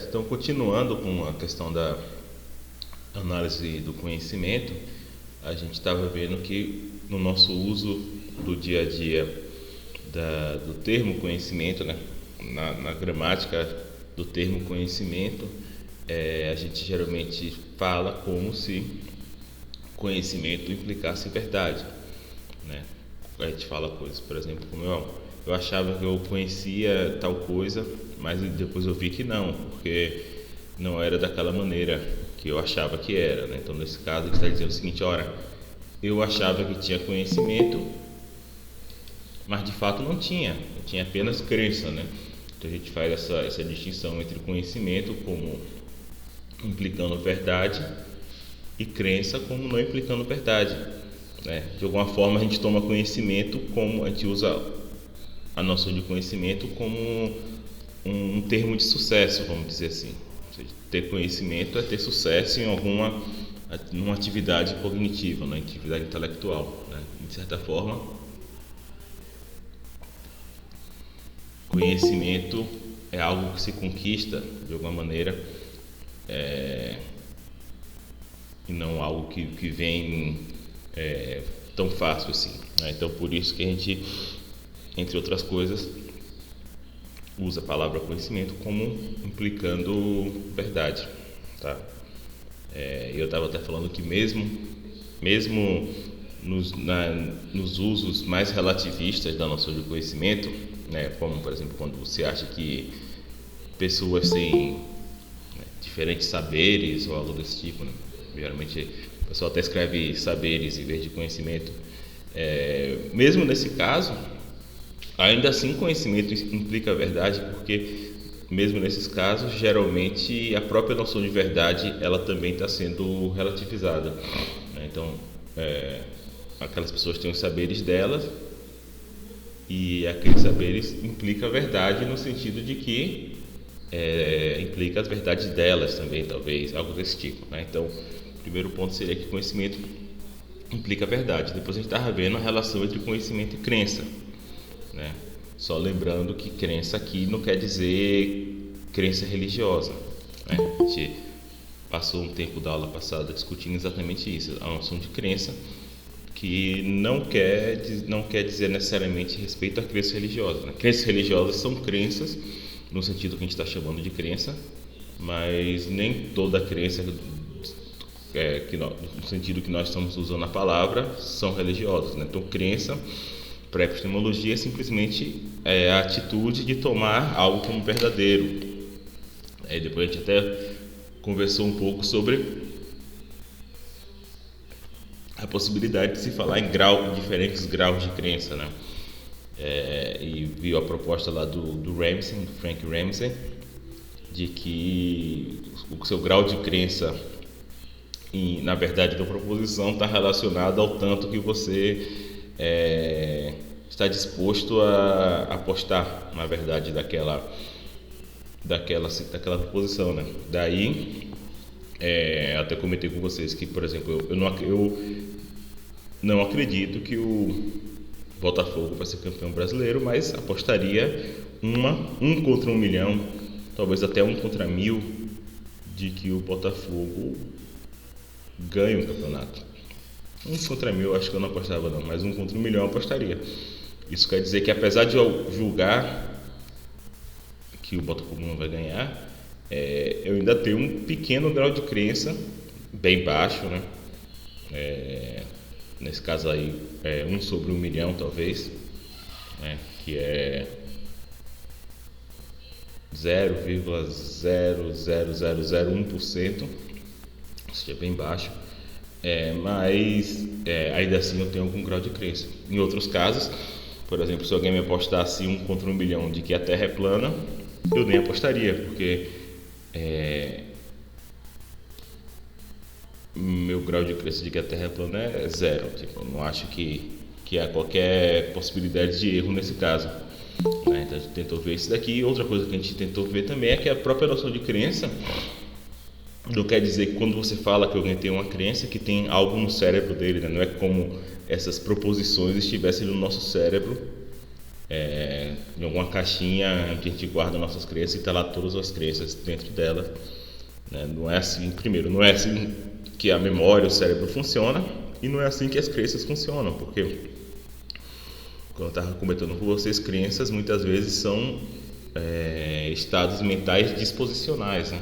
Então, continuando com a questão da análise do conhecimento, a gente estava vendo que no nosso uso do dia a dia do termo conhecimento, né, na gramática do termo conhecimento, a gente geralmente fala como se conhecimento implicasse verdade, né? A gente fala coisas, por exemplo, como eu achava que eu conhecia tal coisa, mas depois eu vi que não, porque não era daquela maneira que eu achava que era, né? Então, nesse caso, ele está dizendo o seguinte: ora, eu achava que tinha conhecimento, mas de fato não tinha, eu tinha apenas crença, né? Então a gente faz essa distinção entre conhecimento como implicando verdade e crença como não implicando verdade, né? De alguma forma a gente toma conhecimento como, a gente usa a noção de conhecimento como um termo de sucesso, vamos dizer assim. Ou seja, ter conhecimento é ter sucesso em numa atividade cognitiva, na atividade intelectual, né? De certa forma, conhecimento é algo que se conquista de alguma maneira, e não algo que vem tão fácil assim, né? Então, por isso que a gente, entre outras coisas, usa a palavra conhecimento como implicando verdade, tá? Eu estava até falando que mesmo nos usos mais relativistas da noção de conhecimento, né, como por exemplo quando você acha que pessoas têm, né, diferentes saberes ou algo desse tipo, né? Geralmente o pessoal até escreve saberes em vez de conhecimento. Mesmo nesse caso, ainda assim conhecimento implica verdade, porque mesmo nesses casos, geralmente a própria noção de verdade ela também está sendo relativizada, né? Então, aquelas pessoas têm os saberes delas e aqueles saberes implica a verdade no sentido de que implica as verdades delas também, talvez, algo desse tipo, né? Então, o primeiro ponto seria que conhecimento implica a verdade. Depois a gente estava vendo a relação entre conhecimento e crença, né? Só lembrando que crença aqui não quer dizer crença religiosa, né? A gente passou um tempo da aula passada discutindo exatamente isso, a noção de crença, que não quer dizer necessariamente respeito à crença religiosa, né? Crenças religiosas são crenças no sentido que a gente está chamando de crença, mas nem toda crença, no sentido que nós estamos usando a palavra, são religiosas, né? Então, crença, para a epistemologia, é simplesmente a atitude de tomar algo como verdadeiro. Depois a gente até conversou um pouco sobre a possibilidade de se falar em diferentes graus de crença, né? E viu a proposta lá do Frank Ramsey, de que o seu grau de crença na verdade da proposição está relacionado ao tanto que você está disposto a apostar na verdade daquela proposição, né? Daí, até comentei com vocês que, por exemplo, eu não acredito que o Botafogo vai ser campeão brasileiro, mas apostaria um contra 1 milhão, talvez até 1 contra 1000, de que o Botafogo ganha o campeonato. 1 contra 1000 acho que eu não apostava não, mas 1 contra 1 milhão eu apostaria. Isso quer dizer que, apesar de eu julgar que o Botafogo não vai ganhar, eu ainda tenho um pequeno grau de crença, bem baixo, né? Nesse caso aí, 1 sobre 1 milhão talvez, né? Que é 0,00001%, isso é bem baixo, mas ainda assim eu tenho algum grau de crença. Em outros casos, por exemplo, se alguém me apostasse 1 contra 1 milhão de que a Terra é plana, eu nem apostaria, porque meu grau de crença de que a Terra é plana é 0. Tipo, eu não acho que há qualquer possibilidade de erro nesse caso, né? Então a gente tentou ver isso daqui. Outra coisa que a gente tentou ver também é que a própria noção de crença não quer dizer que, quando você fala que alguém tem uma crença, que tem algo no cérebro dele, né? Não é como essas proposições estivessem no nosso cérebro em alguma caixinha onde a gente guarda nossas crenças e está lá todas as crenças dentro dela, né? Não é assim, primeiro, não é assim que a memória, o cérebro funciona, e não é assim que as crenças funcionam, porque, como eu estava comentando com vocês, crenças muitas vezes são estados mentais disposicionais, né?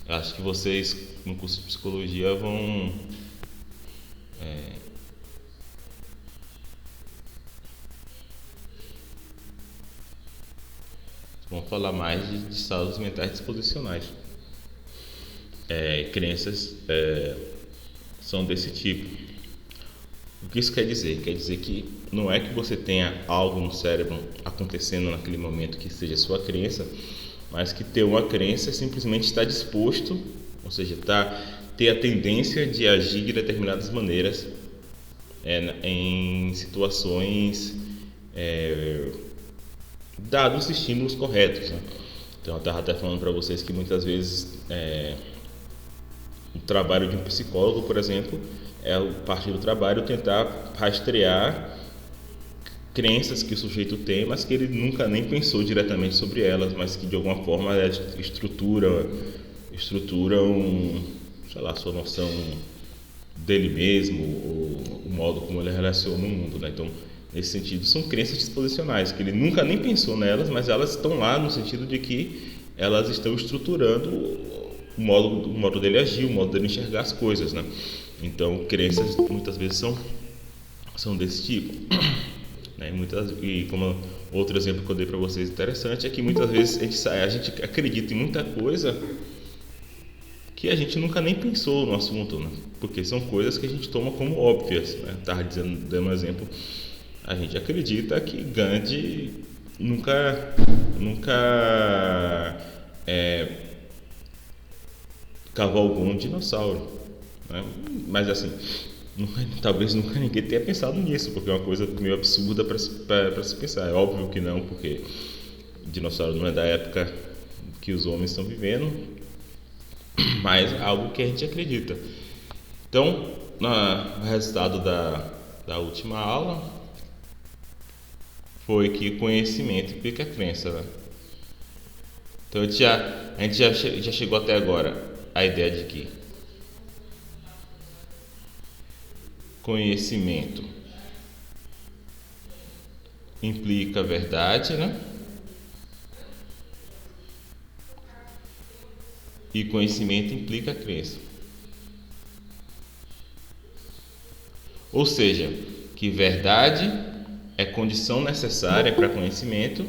Acho que vocês no curso de psicologia vão falar mais de estados mentais disposicionais. Crenças são desse tipo. O que isso quer dizer? Quer dizer que não é que você tenha algo no cérebro acontecendo naquele momento que seja sua crença, mas que ter uma crença é simplesmente estar disposto, ou seja, ter a tendência de agir de determinadas maneiras em situações dados os estímulos corretos, né? Então eu estava até falando para vocês que muitas vezes o trabalho de um psicólogo, por exemplo, é parte do trabalho tentar rastrear crenças que o sujeito tem, mas que ele nunca nem pensou diretamente sobre elas, mas que de alguma forma estruturam, sei lá, a sua noção dele mesmo, ou o modo como ele relaciona o mundo, né? Então, nesse sentido, são crenças disposicionais, que ele nunca nem pensou nelas, mas elas estão lá no sentido de que elas estão estruturando o modo dele agir, o modo dele enxergar as coisas, né? Então, crenças muitas vezes são desse tipo, né? E como outro exemplo que eu dei para vocês interessante é que muitas vezes a gente acredita em muita coisa que a gente nunca nem pensou no assunto, né? Porque são coisas que a gente toma como óbvias, né? Estava dando um exemplo, a gente acredita que Gandhi nunca cavalgou um dinossauro, né? Mas assim, talvez nunca ninguém tenha pensado nisso, porque é uma coisa meio absurda para se pensar. É óbvio que não, porque dinossauro não é da época que os homens estão vivendo, mas é algo que a gente acredita. Então, o resultado da última aula foi que conhecimento implica crença, né? Então a gente já chegou até agora à ideia de que conhecimento implica verdade, né? E conhecimento implica crença. Ou seja, que verdade é condição necessária para conhecimento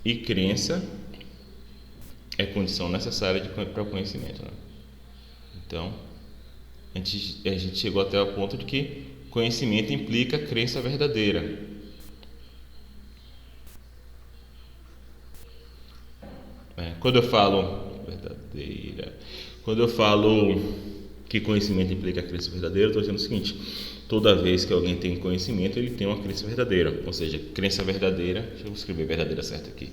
e crença é condição necessária para o conhecimento, né? Então, a gente chegou até o ponto de que conhecimento implica crença verdadeira. Quando eu falo verdadeira, quando eu falo que conhecimento implica crença verdadeira, eu estou dizendo o seguinte: toda vez que alguém tem conhecimento, ele tem uma crença verdadeira. Ou seja, crença verdadeira, deixa eu escrever verdadeira certo aqui.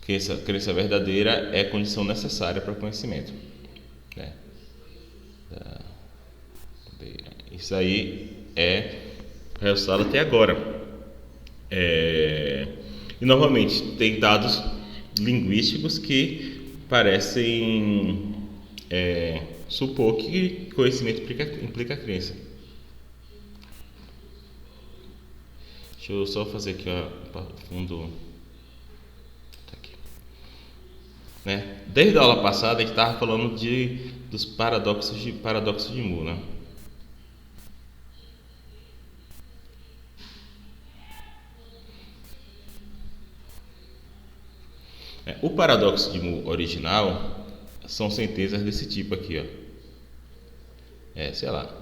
Crença verdadeira é condição necessária para o conhecimento, né? Isso aí é o resultado até agora. E novamente, tem dados linguísticos que parecem supor que conhecimento implica crença. Deixa eu só fazer aqui o fundo. Tá aqui. Né? Desde a aula passada a gente estava falando dos paradoxos de Moore, né? O paradoxo de Moore original são sentenças desse tipo aqui, ó. Sei lá.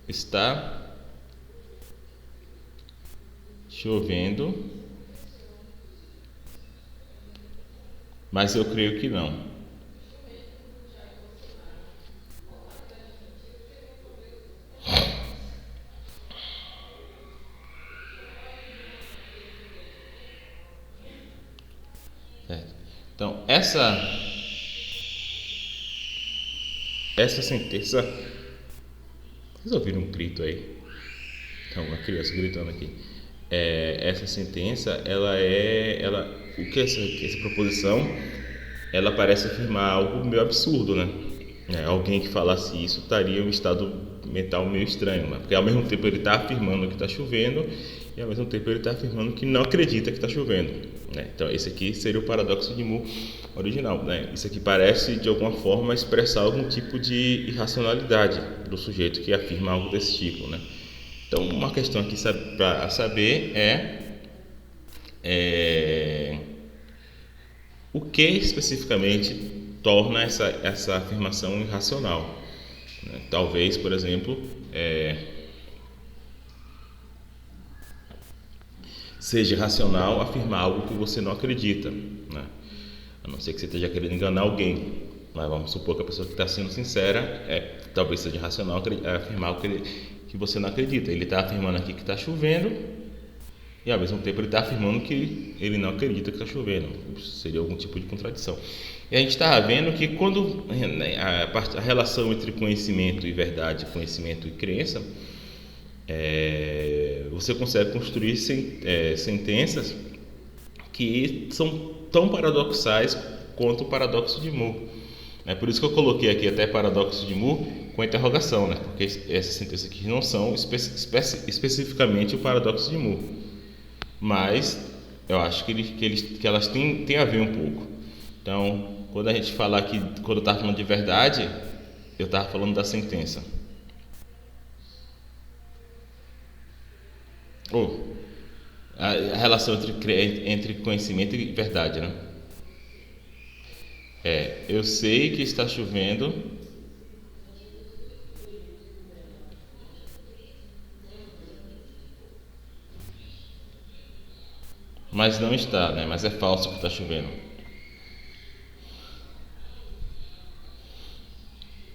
Está chovendo, mas eu creio que não. Então, essa sentença. Vocês ouviram um grito aí? Então, uma criança gritando aqui. essa sentença, o que essa proposição, ela parece afirmar algo meio absurdo, né? Alguém que falasse isso estaria em um estado mental meio estranho, né? Porque ao mesmo tempo ele está afirmando que está chovendo e ao mesmo tempo ele está afirmando que não acredita que está chovendo, né? Então esse aqui seria o paradoxo de Moore original, né? Isso aqui parece de alguma forma expressar algum tipo de irracionalidade do sujeito que afirma algo desse tipo, né? Então uma questão aqui para saber é o que especificamente torna essa afirmação irracional, né? Talvez, por exemplo, seja racional afirmar algo que você não acredita, né? A não ser que você esteja querendo enganar alguém, mas vamos supor que a pessoa que está sendo sincera talvez seja racional afirmar algo que você não acredita. Ele está afirmando aqui que está chovendo e ao mesmo tempo ele está afirmando que ele não acredita que está chovendo. Isso seria algum tipo de contradição. E a gente está vendo que quando a relação entre conhecimento e verdade, conhecimento e crença, você consegue construir sentenças que são tão paradoxais quanto o paradoxo de Moore. É por isso que eu coloquei aqui até paradoxo de Moore com interrogação, né? Porque essas sentenças aqui não são especificamente o paradoxo de Moore, mas eu acho que elas têm a ver um pouco. Então, quando a gente falar aqui, quando eu estava falando de verdade, eu estava falando da sentença. A relação entre conhecimento e verdade, né? Eu sei que está chovendo, mas não está, né? Mas é falso que está chovendo,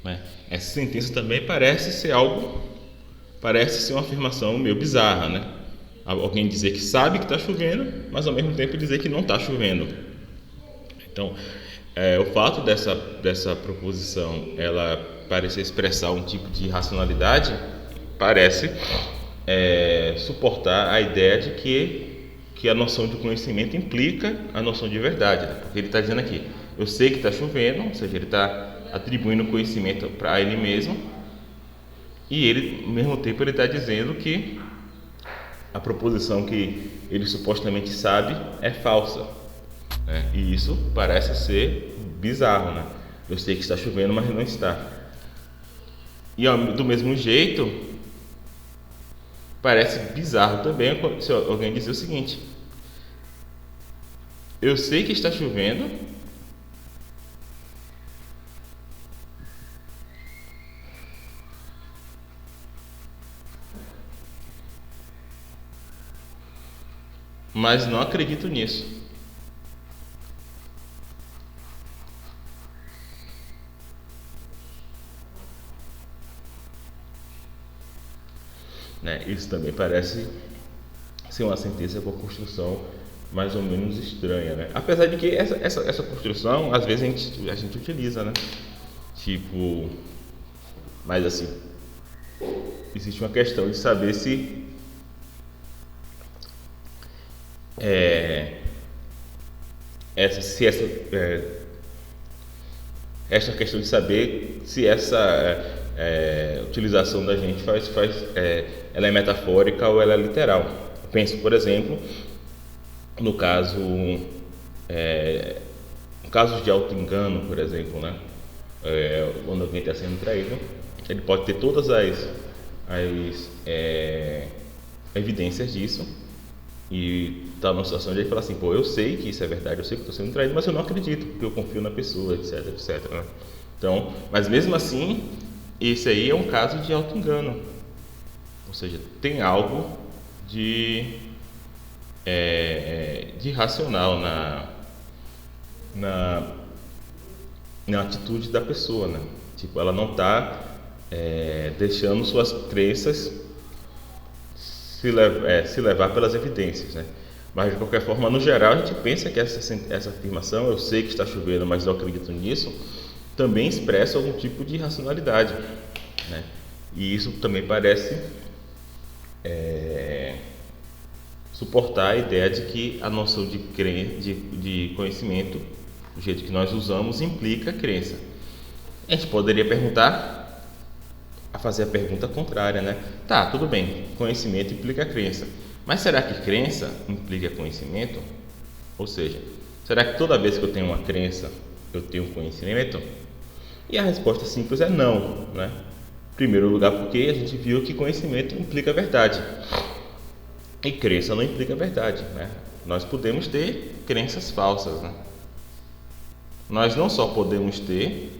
né? Essa sentença também parece ser uma afirmação meio bizarra, né? Alguém dizer que sabe que está chovendo, mas ao mesmo tempo dizer que não está chovendo. Então, o fato dessa proposição ela parecer expressar um tipo de racionalidade parece suportar a ideia de que a noção de conhecimento implica a noção de verdade, né? Porque ele está dizendo aqui, eu sei que está chovendo, ou seja, ele está atribuindo conhecimento para ele mesmo, e ele, ao mesmo tempo, ele está dizendo que a proposição que ele supostamente sabe é falsa, né? E isso parece ser bizarro, né? Eu sei que está chovendo, mas não está. E do mesmo jeito, parece bizarro também se alguém dizer o seguinte: eu sei que está chovendo, mas não acredito nisso. Isso também parece ser uma sentença com construção mais ou menos estranha, né? Apesar de que essa construção às vezes a gente utiliza, né? Tipo, mas assim, existe uma questão de saber se essa questão de saber se essa utilização da gente ela é metafórica ou ela é literal. Eu penso, por exemplo, no casos de auto-engano, por exemplo, né? Quando alguém está sendo traído, ele pode ter todas as evidências disso e está numa situação de ele falar assim, pô, eu sei que isso é verdade, eu sei que estou sendo traído, mas eu não acredito, porque eu confio na pessoa, etc, etc, né? Então, mas mesmo assim, esse aí é um caso de auto-engano, ou seja, tem algo de racional na atitude da pessoa, né? Tipo, ela não está deixando suas crenças se levar pelas evidências, né? Mas de qualquer forma, no geral, a gente pensa que essa afirmação, eu sei que está chovendo, mas não acredito nisso, também expressa algum tipo de racionalidade, né? E isso também parece suportar a ideia de que a noção de conhecimento, do jeito que nós usamos, implica crença. A gente poderia fazer a pergunta contrária, né? Tá, tudo bem, conhecimento implica crença, mas será que crença implica conhecimento? Ou seja, será que toda vez que eu tenho uma crença, eu tenho conhecimento? E a resposta simples é não, né? Em primeiro lugar, porque a gente viu que conhecimento implica verdade e crença não implica verdade, né? Nós podemos ter crenças falsas, né? Nós não só podemos ter,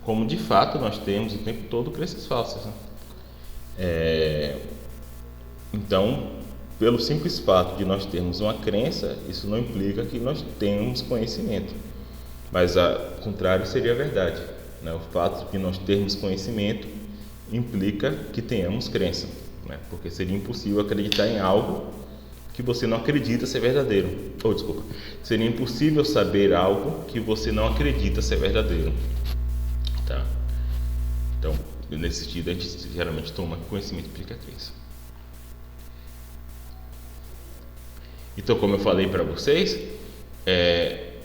como de fato nós temos o tempo todo crenças falsas, né? Então, pelo simples fato de nós termos uma crença, isso não implica que nós tenhamos conhecimento, mas ao contrário seria verdade, né? O fato de nós termos conhecimento implica que tenhamos crença, né? Porque seria impossível acreditar em algo que você não acredita ser verdadeiro. Seria impossível saber algo que você não acredita ser verdadeiro. Tá? Então, nesse sentido, a gente geralmente toma conhecimento implica crença. Então, como eu falei para vocês,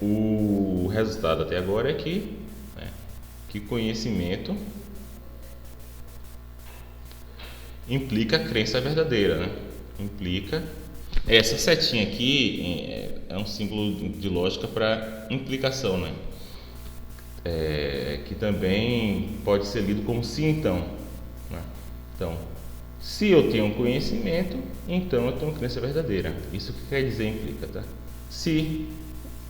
o resultado até agora é que conhecimento implica crença verdadeira, né? Implica. Essa setinha aqui é um símbolo de lógica para implicação, né? Que também pode ser lido como se então, né? Então, se eu tenho conhecimento, então eu tenho crença verdadeira. Isso que quer dizer implica, tá? Se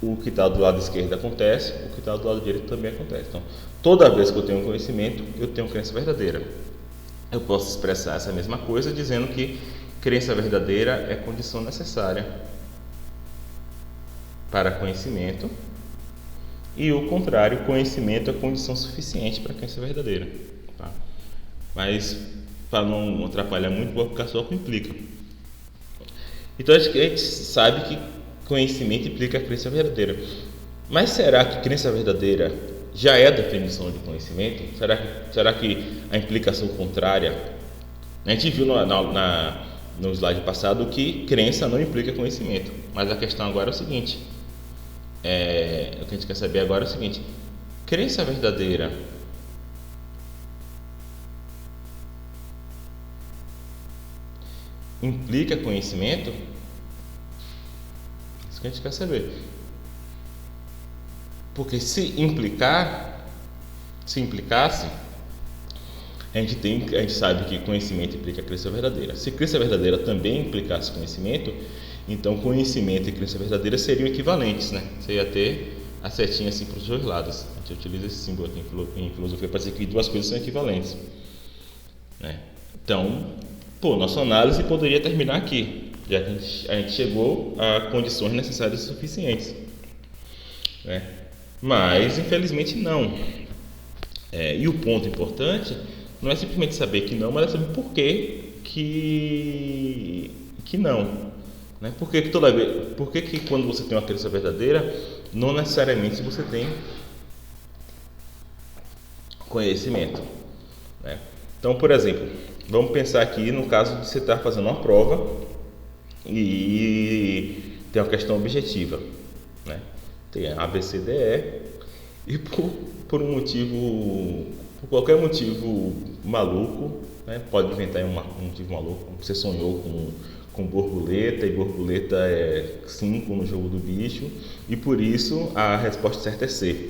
o que está do lado esquerdo acontece, o que está do lado direito também acontece. Então, toda vez que eu tenho conhecimento, eu tenho crença verdadeira. Eu posso expressar essa mesma coisa dizendo que crença verdadeira é condição necessária para conhecimento e o contrário, conhecimento é condição suficiente para crença verdadeira, tá? Mas para não atrapalhar muito, vou ficar só com implica. Então a gente sabe que conhecimento implica crença verdadeira, mas será que crença verdadeira já é a definição de conhecimento? Será que a implicação contrária? A gente viu no slide passado que crença não implica conhecimento, mas a questão agora é o seguinte, o que a gente quer saber agora é o seguinte: crença verdadeira implica conhecimento? Isso que a gente quer saber. Porque se implicasse, a gente sabe que conhecimento implica crença verdadeira. Se crença verdadeira também implicasse conhecimento, então conhecimento e crença verdadeira seriam equivalentes, né? Você ia ter a setinha assim para os dois lados. A gente utiliza esse símbolo aqui em filosofia para dizer que duas coisas são equivalentes, né? Então, nossa análise poderia terminar aqui, já que a gente chegou a condições necessárias e suficientes, né? Mas, infelizmente, não. E o ponto importante não é simplesmente saber que não, mas é saber por que não, né? Por que quando você tem uma crença verdadeira, não necessariamente você tem conhecimento, né? Então, por exemplo, vamos pensar aqui no caso de você estar fazendo uma prova e tem uma questão objetiva, né? Tem A, B, C, D, E e por qualquer motivo maluco, né? Pode inventar um motivo maluco. Você sonhou com borboleta e borboleta é 5 no jogo do bicho e por isso a resposta certa é C.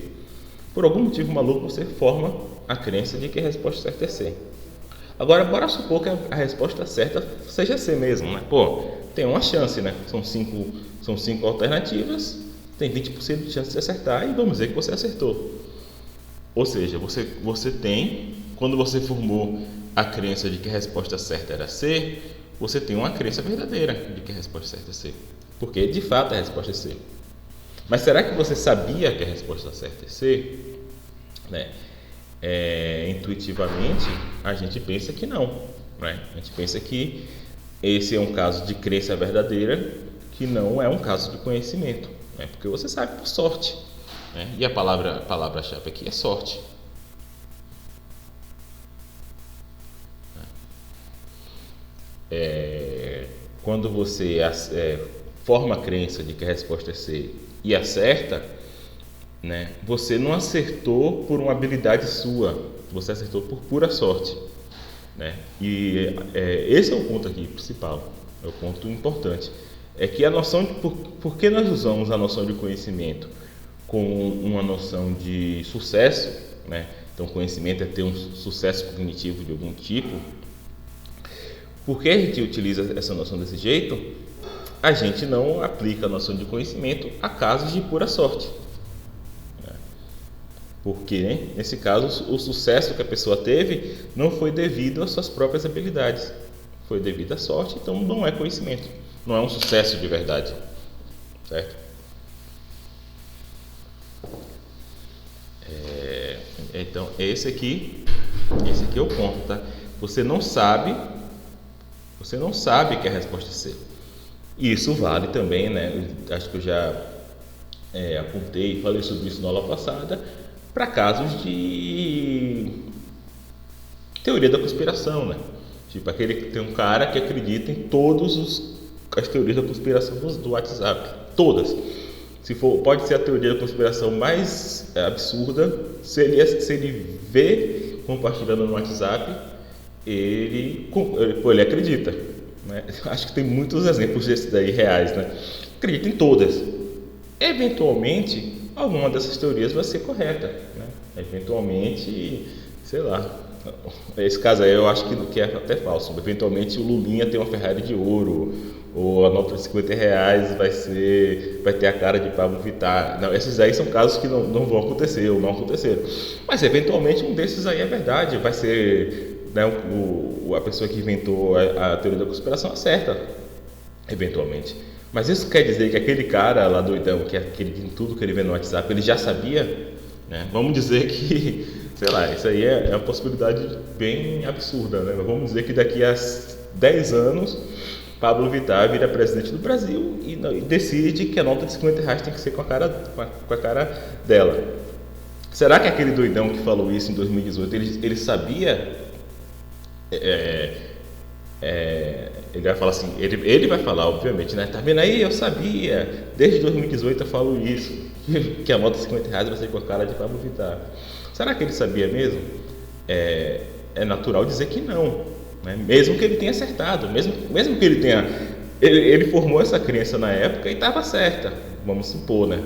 Por algum motivo maluco você forma a crença de que a resposta certa é C. Agora, bora supor que a resposta certa seja C mesmo, né? Tem uma chance, né? São cinco alternativas, tem 20% de chance de acertar e vamos dizer que você acertou. Ou seja, você tem, quando você formou a crença de que a resposta certa era C, você tem uma crença verdadeira de que a resposta certa é C. Porque, de fato, a resposta é C. Mas será que você sabia que a resposta certa é C? Né? Intuitivamente, a gente pensa que não, né? A gente pensa que esse é um caso de crença verdadeira, que não é um caso de conhecimento, né? Porque você sabe por sorte, né? E a palavra-chave aqui é sorte. quando você forma a crença de que a resposta é C e acerta, né, você não acertou por uma habilidade sua, você acertou por pura sorte, né? E esse é o ponto aqui principal, é o ponto importante, é que a noção de por que nós usamos a noção de conhecimento como uma noção de sucesso, né? Então conhecimento é ter um sucesso cognitivo de algum tipo. Por que a gente utiliza essa noção desse jeito? A gente não aplica a noção de conhecimento a casos de pura sorte. Porque, nesse caso, o sucesso que a pessoa teve não foi devido às suas próprias habilidades. Foi devido à sorte, então não é conhecimento. Não é um sucesso de verdade. Certo? Então, esse aqui é o ponto, tá? Você não sabe que a resposta é C. E isso vale também, né? Acho que eu já apontei e falei sobre isso na aula passada, para casos de teoria da conspiração, né? Tipo, tem um cara que acredita em todas as teorias da conspiração do WhatsApp, todas. Pode ser a teoria da conspiração mais absurda, se ele vê compartilhando no WhatsApp, ele acredita, né? Acho que tem muitos exemplos desses daí reais, né? Acredita em todas. Eventualmente, alguma dessas teorias vai ser correta, né? Eventualmente, sei lá, esse caso aí eu acho que é até falso. Eventualmente o Lulinha tem uma Ferrari de ouro, ou a nota de R$50 vai ter a cara de Pablo Vittar. Não, esses aí são casos que não vão acontecer ou não aconteceram. Mas eventualmente um desses aí é verdade, vai ser, né, a pessoa que inventou a teoria da conspiração acerta, eventualmente. Mas isso quer dizer que aquele cara lá doidão, que acredita em tudo que ele vê no WhatsApp, ele já sabia, né? Vamos dizer que, sei lá, isso aí é uma possibilidade bem absurda, né? Vamos dizer que daqui a 10 anos Pablo Vittar vira presidente do Brasil e decide que a nota de R$50 tem que ser com a cara dela. Será que aquele doidão que falou isso em 2018, ele sabia? Ele vai falar assim, ele vai falar, obviamente, né? Tá vendo aí? Eu sabia, desde 2018 eu falo isso, que a nota de R$50 vai ser com a cara de Pablo Vittar. Será que ele sabia mesmo? É natural dizer que não, né? Mesmo que ele tenha acertado, mesmo que ele tenha, ele formou essa crença na época e estava certa, vamos supor, né?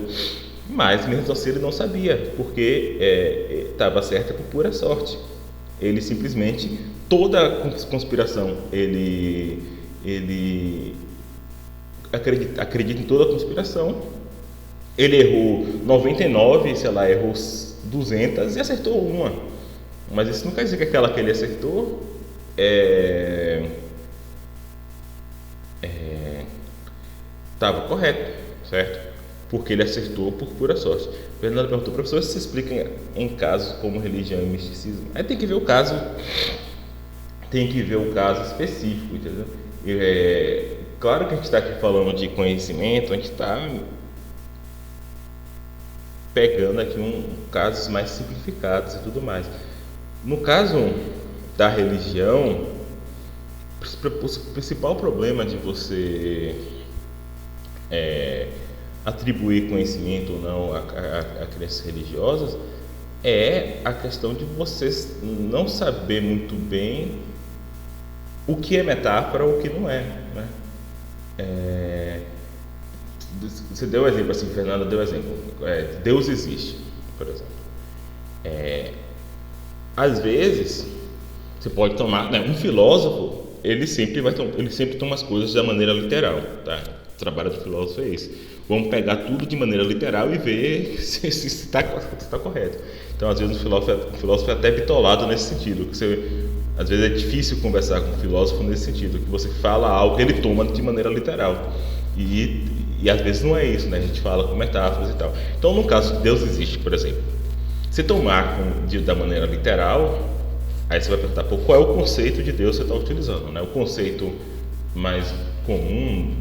Mas mesmo assim ele não sabia, porque estava certa por pura sorte. Ele simplesmente, toda a conspiração, ele acredita em toda a conspiração. Ele errou 99, sei lá, errou 200 e acertou uma. Mas isso não quer dizer que aquela que ele acertou estava correto, certo? Porque ele acertou por pura sorte. Fernando perguntou, professor, se explica em casos como religião e misticismo. Aí tem que ver o caso específico, entendeu? Claro que a gente está aqui falando de conhecimento, a gente está pegando aqui casos mais simplificados e tudo mais. No caso da religião, o principal problema de você atribuir conhecimento ou não a crenças religiosas é a questão de você não saber muito bem o que é metáfora ou o que não é, né? Você deu exemplo assim, Fernanda deu exemplo, Deus existe, por exemplo. Às vezes você pode tomar, né, um filósofo, ele sempre toma as coisas da maneira literal, tá? O trabalho do filósofo é esse. Vamos pegar tudo de maneira literal e ver se está correto. Então, às vezes, o filósofo é até bitolado nesse sentido. Às vezes é difícil conversar com um filósofo nesse sentido, que você fala algo que ele toma de maneira literal. E às vezes não é isso, né? A gente fala com metáforas e tal. Então, no caso de Deus existe, por exemplo, se tomar da maneira literal, aí você vai perguntar, qual é o conceito de Deus que você está utilizando, né? O conceito mais comum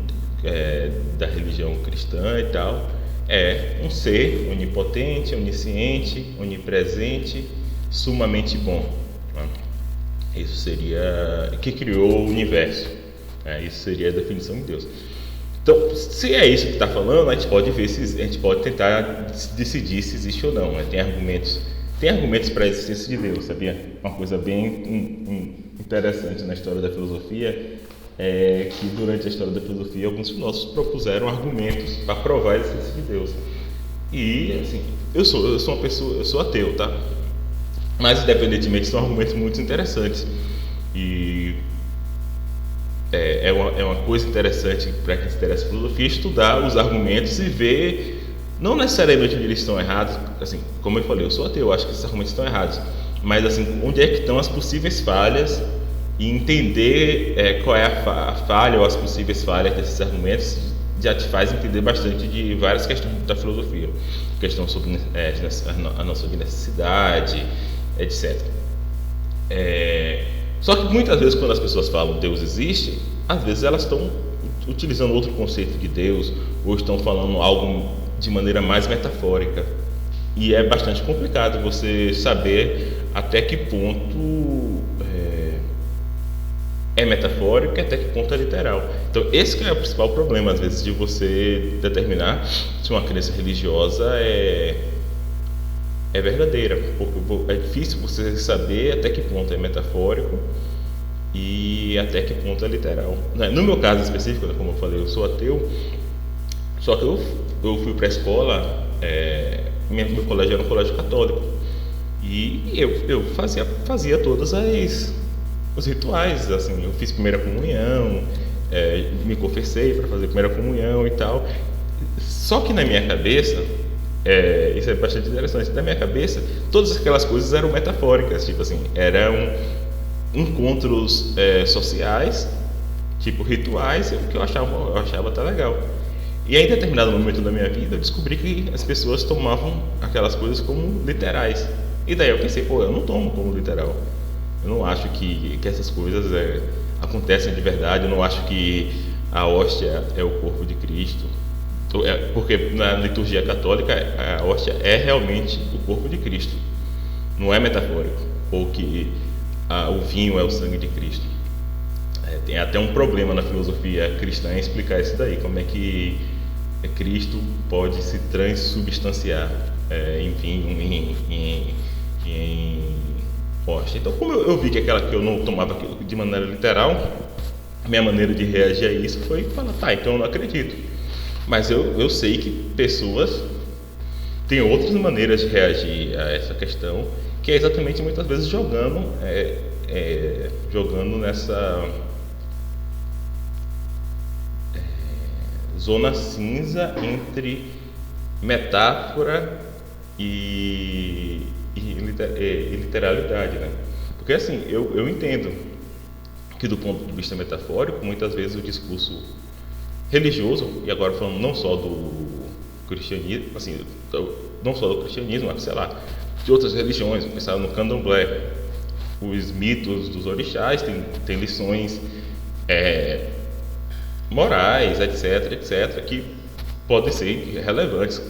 da religião cristã e tal é um ser onipotente, onisciente, onipresente, sumamente bom, né? Isso seria que criou o universo, Isso seria a definição de Deus. Então, se é isso que está falando, a gente pode ver se a gente pode tentar decidir se existe ou não. Né? Tem argumentos para a existência de Deus, sabia? Uma coisa bem interessante na história da filosofia é que durante a história da filosofia alguns filósofos propuseram argumentos para provar a existência de Deus. E assim, eu sou ateu, tá? Mas independentemente são argumentos muito interessantes. E é uma coisa interessante para quem se interessa por filosofia estudar os argumentos e ver, não necessariamente onde eles estão errados, assim, como eu falei, eu sou ateu, eu acho que esses argumentos estão errados, mas assim, onde é que estão as possíveis falhas e entender qual é a falha ou as possíveis falhas desses argumentos já te faz entender bastante de várias questões da filosofia, questão sobre a noção de necessidade, etc. Só que muitas vezes quando as pessoas falam Deus existe, às vezes elas estão utilizando outro conceito de Deus ou estão falando algo de maneira mais metafórica. E é bastante complicado você saber até que ponto é metafórico e até que ponto é literal. Então esse que é o principal problema, às vezes, de você determinar se uma crença religiosa é verdadeira, porque é difícil você saber até que ponto é metafórico e até que ponto é literal. No meu caso específico, como eu falei, eu sou ateu, só que eu fui para a escola, meu colégio era um colégio católico, e eu fazia todos os rituais, assim, eu fiz primeira comunhão, me confessei para fazer primeira comunhão e tal. Só que na minha cabeça, isso é bastante interessante, na minha cabeça todas aquelas coisas eram metafóricas, tipo assim, eram encontros sociais, tipo rituais, que eu achava até legal. E aí, em determinado momento da minha vida, eu descobri que as pessoas tomavam aquelas coisas como literais. E daí eu pensei, eu não tomo como literal. Eu não acho que essas coisas acontecem de verdade. Eu não acho que a hóstia é o corpo de Cristo. Porque na liturgia católica a hóstia é realmente o corpo de Cristo. Não é metafórico. Ou que o vinho é o sangue de Cristo. Tem até um problema na filosofia cristã em explicar isso daí. Como é que Cristo pode se transubstanciar em vinho, em hóstia. Então, como eu vi que aquela que eu não tomava de maneira literal, a minha maneira de reagir a isso foi falar, então eu não acredito. Mas eu sei que pessoas têm outras maneiras de reagir a essa questão, que é exatamente muitas vezes jogando nessa zona cinza entre metáfora e literalidade, né? Porque assim, eu entendo que do ponto de vista metafórico, muitas vezes o discurso religioso, e agora falando não só do cristianismo, assim, não só do cristianismo, mas sei lá, de outras religiões, pensar no candomblé, os mitos dos orixás tem lições morais, etc, que podem ser relevantes.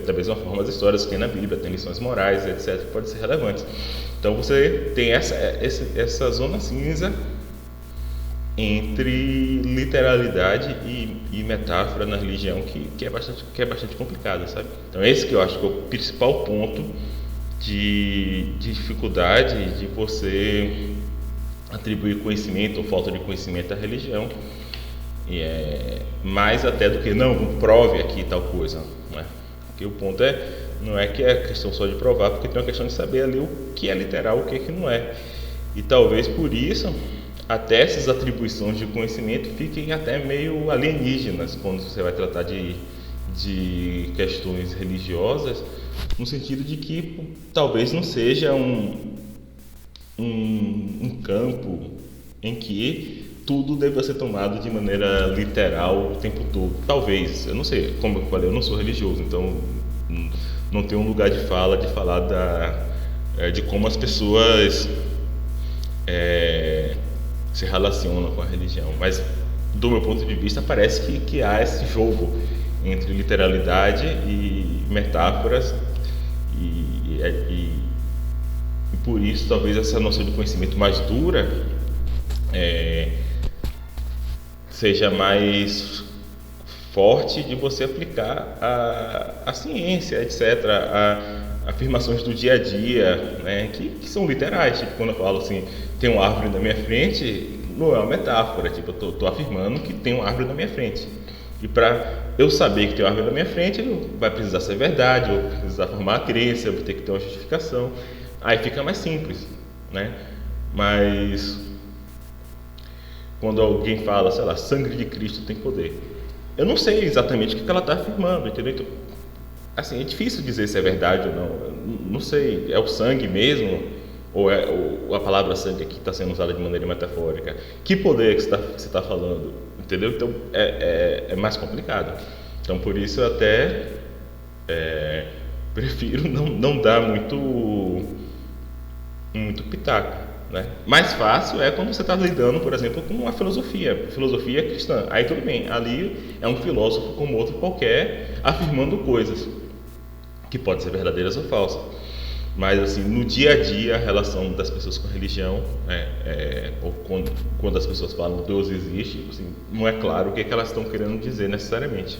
Da mesma forma, as histórias que tem na Bíblia tem lições morais, etc, que podem ser relevantes. Então você tem essa zona cinza entre literalidade e metáfora na religião que é bastante complicada, sabe? Então esse que eu acho que é o principal ponto de dificuldade de você atribuir conhecimento ou falta de conhecimento à religião, mais até do que não prove aqui tal coisa, né? Porque o ponto não é que é questão só de provar, porque tem uma questão de saber ali o que é literal, o que não é. E talvez por isso até essas atribuições de conhecimento fiquem até meio alienígenas quando você vai tratar de questões religiosas, no sentido de que talvez não seja um campo em que tudo deva ser tomado de maneira literal o tempo todo. Talvez, eu não sei, como eu falei, eu não sou religioso, então não tenho um lugar de falar de como as pessoas se relacionam com a religião, mas do meu ponto de vista parece que há esse jogo entre literalidade e metáforas e por isso talvez essa noção de conhecimento mais dura seja mais forte de você aplicar a ciência, etc., afirmações do dia a dia, né, que são literais. Tipo, quando eu falo assim, tem uma árvore na minha frente, não é uma metáfora, tipo, eu tô afirmando que tem uma árvore na minha frente. E para eu saber que tem uma árvore na minha frente, vai precisar ser verdade, ou precisar formar a crença, eu vou ter que ter uma justificação. Aí fica mais simples, né? Mas quando alguém fala, sei lá, sangue de Cristo tem poder, eu não sei exatamente o que ela está afirmando, entendeu? Então, assim, é difícil dizer se é verdade ou não. Eu não sei, é o sangue mesmo? Ou a palavra sangue aqui está sendo usada de maneira metafórica? Que poder que você está falando? Entendeu? Então é mais complicado. Então por isso eu até prefiro não dar muito pitaco, né? Mais fácil é quando você está lidando, por exemplo, com a filosofia cristã. Aí tudo bem, ali é um filósofo como outro qualquer, afirmando coisas que podem ser verdadeiras ou falsas. Mas assim, no dia a dia, a relação das pessoas com a religião, ou quando as pessoas falam Deus existe, assim, não é claro o que elas estão querendo dizer necessariamente.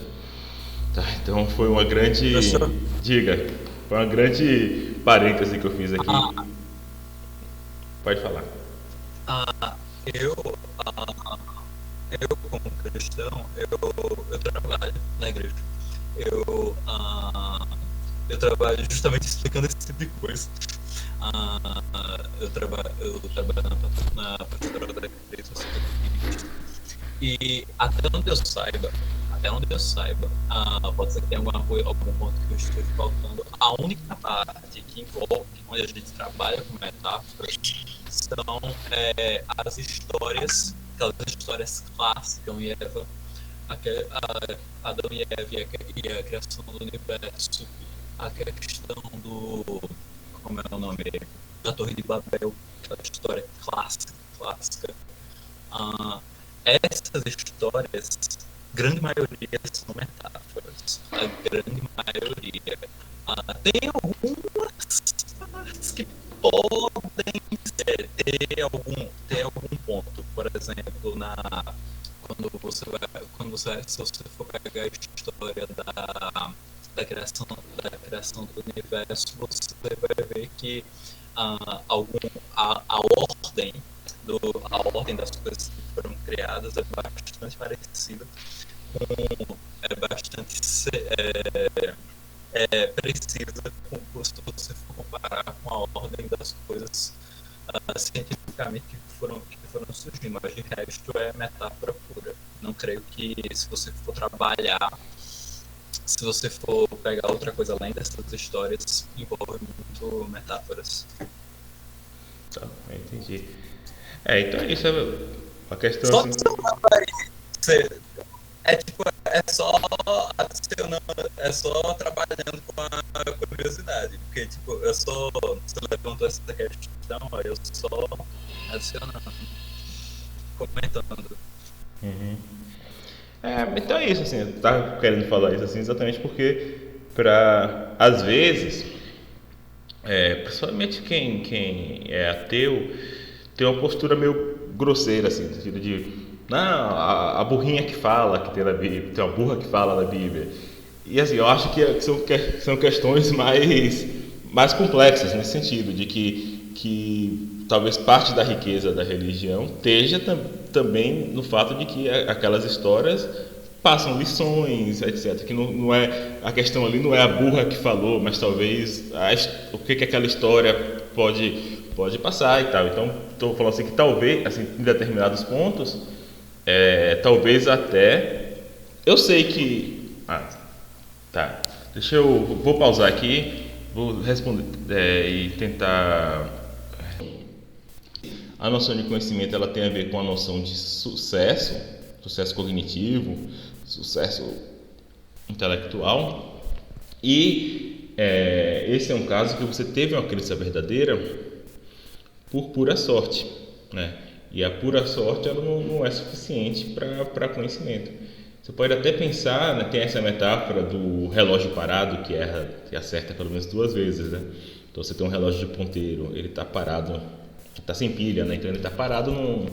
Tá, então foi uma grande, Professor, diga, foi uma grande parêntese que eu fiz aqui. ah, Pode falar. ah, eu, ah, eu como cristão, eu trabalho na igreja. Eu, ah, eu trabalho justamente explicando esse tipo de coisa. Eu trabalho na pastoral da igreja e até onde eu saiba, pode ser que tenha algum ponto que eu esteja faltando. A única parte que envolve, onde a gente trabalha com metáforas, são as histórias, aquelas histórias clássicas, Adão e Eva, Adão e Eva e a criação do universo, a questão como é o nome, da Torre de Babel, aquela história clássica. Ah, essas histórias, grande maioria são metáforas. A grande maioria. Tem algumas que podem ter algum ponto. Por exemplo, se você for pegar a história da criação do universo, você vai ver que a ordem a ordem das coisas que foram criadas é bastante parecida é bastante precisa se você for comparar com a ordem das coisas cientificamente que foram surgindo, mas de resto é metáfora pura. Não creio que se você for pegar outra coisa além dessas histórias, envolve muito metáforas. Tá, eu entendi. Então isso é uma questão Só assim. adicionando aí, só adicionando, é só trabalhando com a curiosidade, porque tipo, você levantou essa questão, aí eu só adicionando, comentando. Uhum. Então é isso, assim, eu tava querendo falar isso assim exatamente porque às vezes, principalmente quem é ateu, tem uma postura meio grosseira, assim, no sentido de, não, a burrinha que fala que tem na Bíblia, tem uma burra que fala na Bíblia. E assim, eu acho que são questões mais complexas nesse sentido, de que talvez parte da riqueza da religião esteja também no fato de que aquelas histórias passam lições, etc. Que não é a questão ali não é a burra que falou, mas talvez o que aquela história pode passar e tal. Então estou falando assim que talvez assim, em determinados pontos talvez até eu sei que tá, vou pausar aqui, vou responder e tentar. A noção de conhecimento ela tem a ver com a noção de sucesso cognitivo, sucesso intelectual. E esse é um caso que você teve uma crença verdadeira por pura sorte, né? E a pura sorte ela não é suficiente para conhecimento. Você pode até pensar, né, tem essa metáfora do relógio parado que acerta pelo menos 2 vezes, né? Então você tem um relógio de ponteiro, ele está parado, está sem pilha, né? Então ele está parado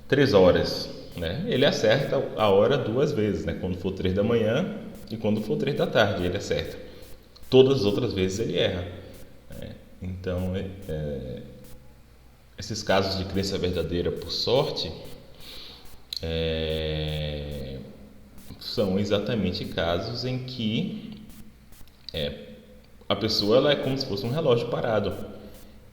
3 horas, né, ele acerta a hora 2 vezes, né? Quando for 3 da manhã e quando for 3 da tarde ele acerta. Todas as outras vezes ele erra, né? Então, esses casos de crença verdadeira por sorte são exatamente casos em que a pessoa ela é como se fosse um relógio parado,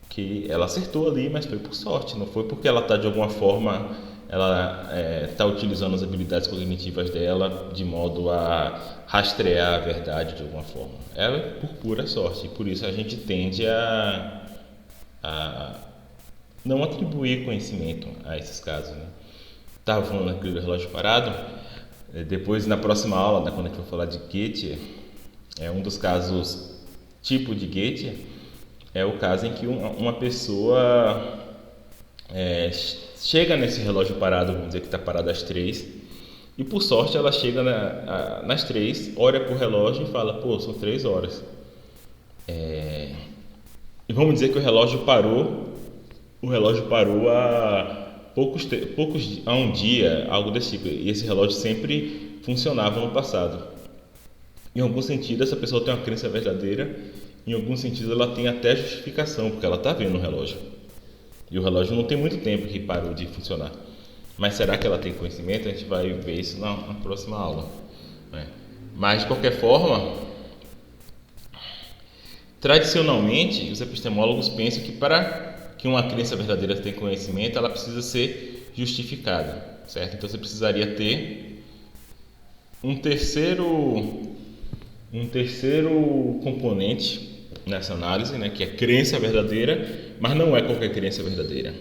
que ela acertou ali, mas foi por sorte, não foi porque ela está de alguma forma, ela está utilizando as habilidades cognitivas dela de modo a rastrear a verdade de alguma forma. Ela é por pura sorte, e por isso a gente tende a não atribuir conhecimento a esses casos, né? Estava falando aqui do relógio parado, depois na próxima aula, né, quando a gente for falar de Goethe, um dos casos tipo de Goethe é o caso em que uma pessoa chega nesse relógio parado, vamos dizer que está parado às 3, e por sorte ela chega nas 3, olha para o relógio e fala, pô, são 3 horas. E vamos dizer que o relógio parou há um dia, algo desse tipo, e esse relógio sempre funcionava no passado. Em algum sentido, essa pessoa tem uma crença verdadeira, em algum sentido ela tem até justificação, porque ela está vendo o relógio. E o relógio não tem muito tempo que parou de funcionar. Mas será que ela tem conhecimento? A gente vai ver isso na próxima aula, né? Mas, de qualquer forma, tradicionalmente, os epistemólogos pensam que para que uma crença verdadeira tenha conhecimento, ela precisa ser justificada, certo? Então, você precisaria ter um terceiro componente nessa análise, né, que é crença verdadeira, mas não é qualquer crença verdadeira.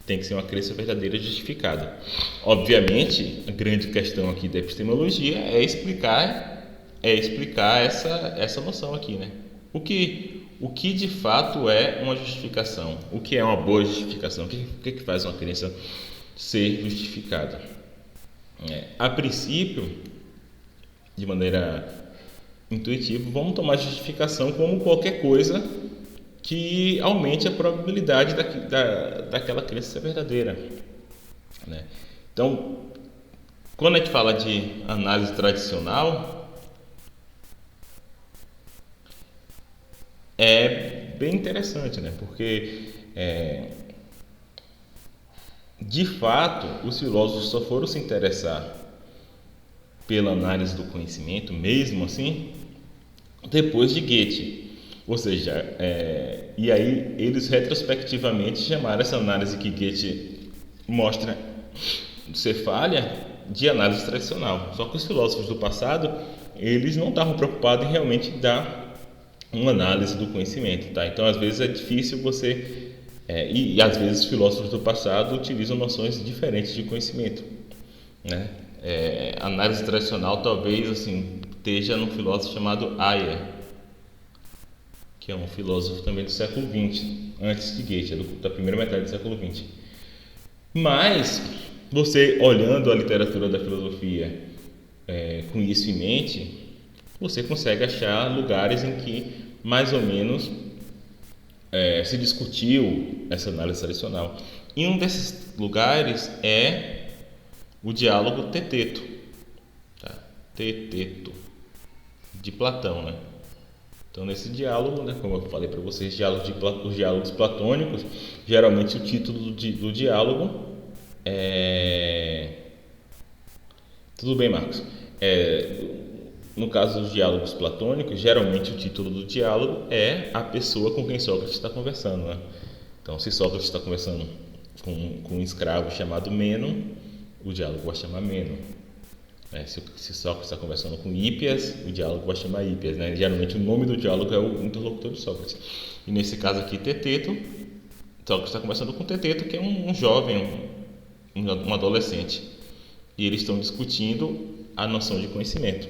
Tem que ser uma crença verdadeira justificada. Obviamente, a grande questão aqui da epistemologia é explicar essa noção aqui, né? O que de fato é uma justificação? O que é uma boa justificação? O que faz uma crença ser justificada? A princípio, de maneira intuitiva, vamos tomar justificação como qualquer coisa que aumente a probabilidade daquela crença ser verdadeira, né? Então, quando a gente fala de análise tradicional, é bem interessante, né? Porque de fato os filósofos só foram se interessar pela análise do conhecimento, mesmo assim, depois de Goethe. Ou seja, e aí eles retrospectivamente chamaram essa análise que Goethe mostra ser falha de análise tradicional. Só que os filósofos do passado, eles não estavam preocupados em realmente dar uma análise do conhecimento, tá? Então, às vezes é difícil você... e às vezes os filósofos do passado utilizam noções diferentes de conhecimento, né? A análise tradicional talvez assim esteja num filósofo chamado Ayer, que é um filósofo também do século XX, antes de Goethe, da primeira metade do século XX. Mas, você olhando a literatura da filosofia com isso em mente, você consegue achar lugares em que, mais ou menos, se discutiu essa análise tradicional. E um desses lugares é o diálogo Teteto, tá? Teteto, de Platão, né? Então, nesse diálogo, né, como eu falei para vocês, os diálogos platônicos, geralmente o título do diálogo é... Tudo bem, Marcos? No caso dos diálogos platônicos, geralmente o título do diálogo é a pessoa com quem Sócrates está conversando, né? Então, se Sócrates está conversando com um escravo chamado Meno, o diálogo vai chamar Meno. Se Sócrates está conversando com Hípias, o diálogo vai chamar Hípias, né? Geralmente o nome do diálogo é o interlocutor de Sócrates. E nesse caso aqui, Teteto, Sócrates está conversando com Teteto, que é um jovem, um adolescente. E eles estão discutindo a noção de conhecimento.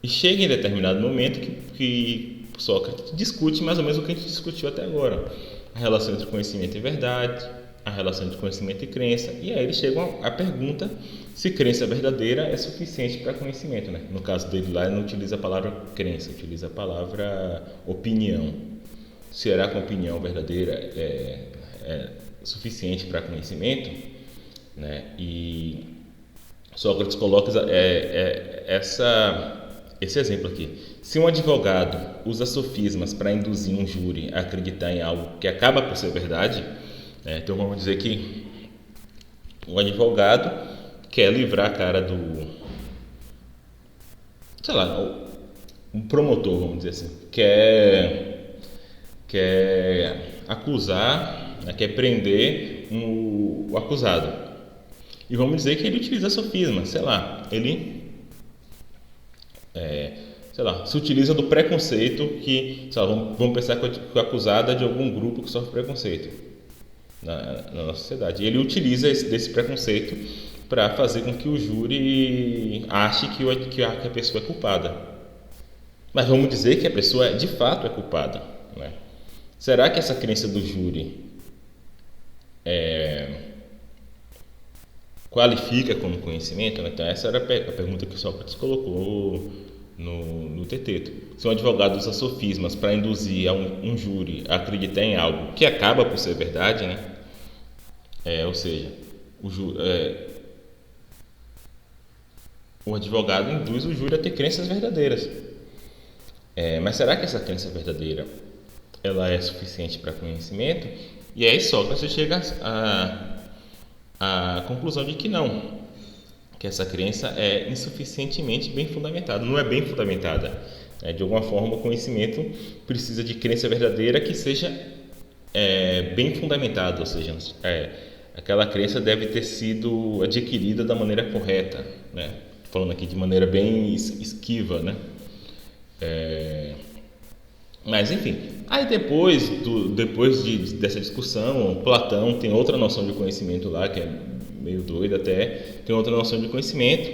E chega em determinado momento que Sócrates discute mais ou menos o que a gente discutiu até agora. A relação entre conhecimento e verdade, a relação entre conhecimento e crença, e aí eles chegam à pergunta se crença verdadeira é suficiente para conhecimento, né? No caso dele lá, ele não utiliza a palavra crença, utiliza a palavra opinião. Será que a opinião verdadeira suficiente para conhecimento, né? E Sócrates coloca esse exemplo aqui. Se um advogado usa sofismas para induzir um júri a acreditar em algo que acaba por ser verdade, né? Então vamos dizer que um advogado quer livrar a cara do, sei lá, um promotor, vamos dizer assim, quer acusar, né? Quer prender o acusado. E vamos dizer que ele utiliza sofisma, sei lá, ele se utiliza do preconceito que, sei lá, vamos pensar que o acusado é de algum grupo que sofre preconceito na nossa sociedade. E ele utiliza desse preconceito para fazer com que o júri ache que a pessoa é culpada. Mas vamos dizer que a pessoa de fato é culpada, né? Será que essa crença do júri qualifica como conhecimento? Né? Então essa era a pergunta que o Sócrates colocou no Teteto. Se um advogado usa sofismas para induzir um júri a acreditar em algo que acaba por ser verdade, né? Ou seja, o advogado induz o júri a ter crenças verdadeiras. Mas será que essa crença verdadeira ela é suficiente para conhecimento? E aí Sócrates chega à conclusão de que não, que essa crença é insuficientemente bem fundamentada, não é bem fundamentada. De alguma forma, o conhecimento precisa de crença verdadeira que seja bem fundamentada, ou seja, aquela crença deve ter sido adquirida da maneira correta, né? Falando aqui de maneira bem esquiva, né? Mas enfim, aí depois dessa discussão, Platão tem outra noção de conhecimento lá que é meio doida até, tem outra noção de conhecimento,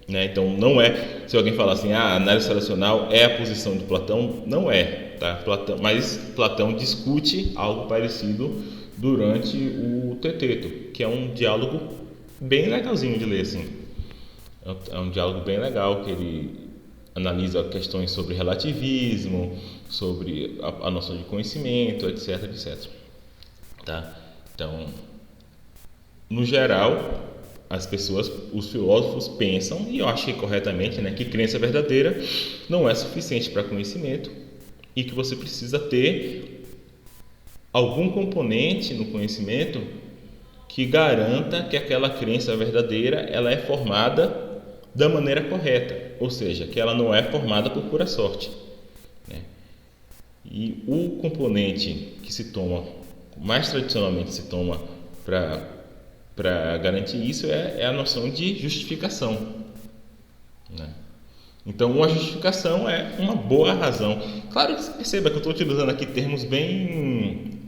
né? Então não é, se alguém falar assim, a análise relacional é a posição de Platão, não é, tá? Mas Platão discute algo parecido durante o Teteto, que é um diálogo bem legalzinho de ler, assim. É um diálogo bem legal, que ele analisa questões sobre relativismo, sobre a noção de conhecimento, etc, etc. Tá? Então, no geral, os filósofos pensam, e eu acho que corretamente, né, que crença verdadeira não é suficiente para conhecimento e que você precisa ter algum componente no conhecimento que garanta que aquela crença verdadeira ela é formada da maneira correta, ou seja, que ela não é formada por pura sorte, né? E o componente que se toma, mais tradicionalmente se toma para garantir isso é a noção de justificação, né? Então, uma justificação é uma boa razão. Claro que você perceba que eu estou utilizando aqui termos bem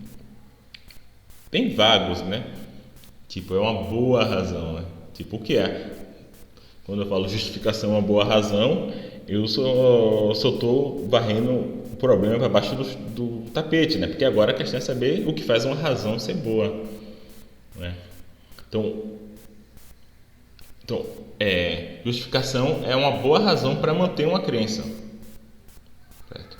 vagos, né? Tipo, é uma boa razão, né? Tipo, o que é? Quando eu falo justificação é uma boa razão, eu só estou varrendo o problema para baixo do tapete, né? Porque agora a questão é saber o que faz uma razão ser boa, né? Então, justificação é uma boa razão para manter uma crença. Certo?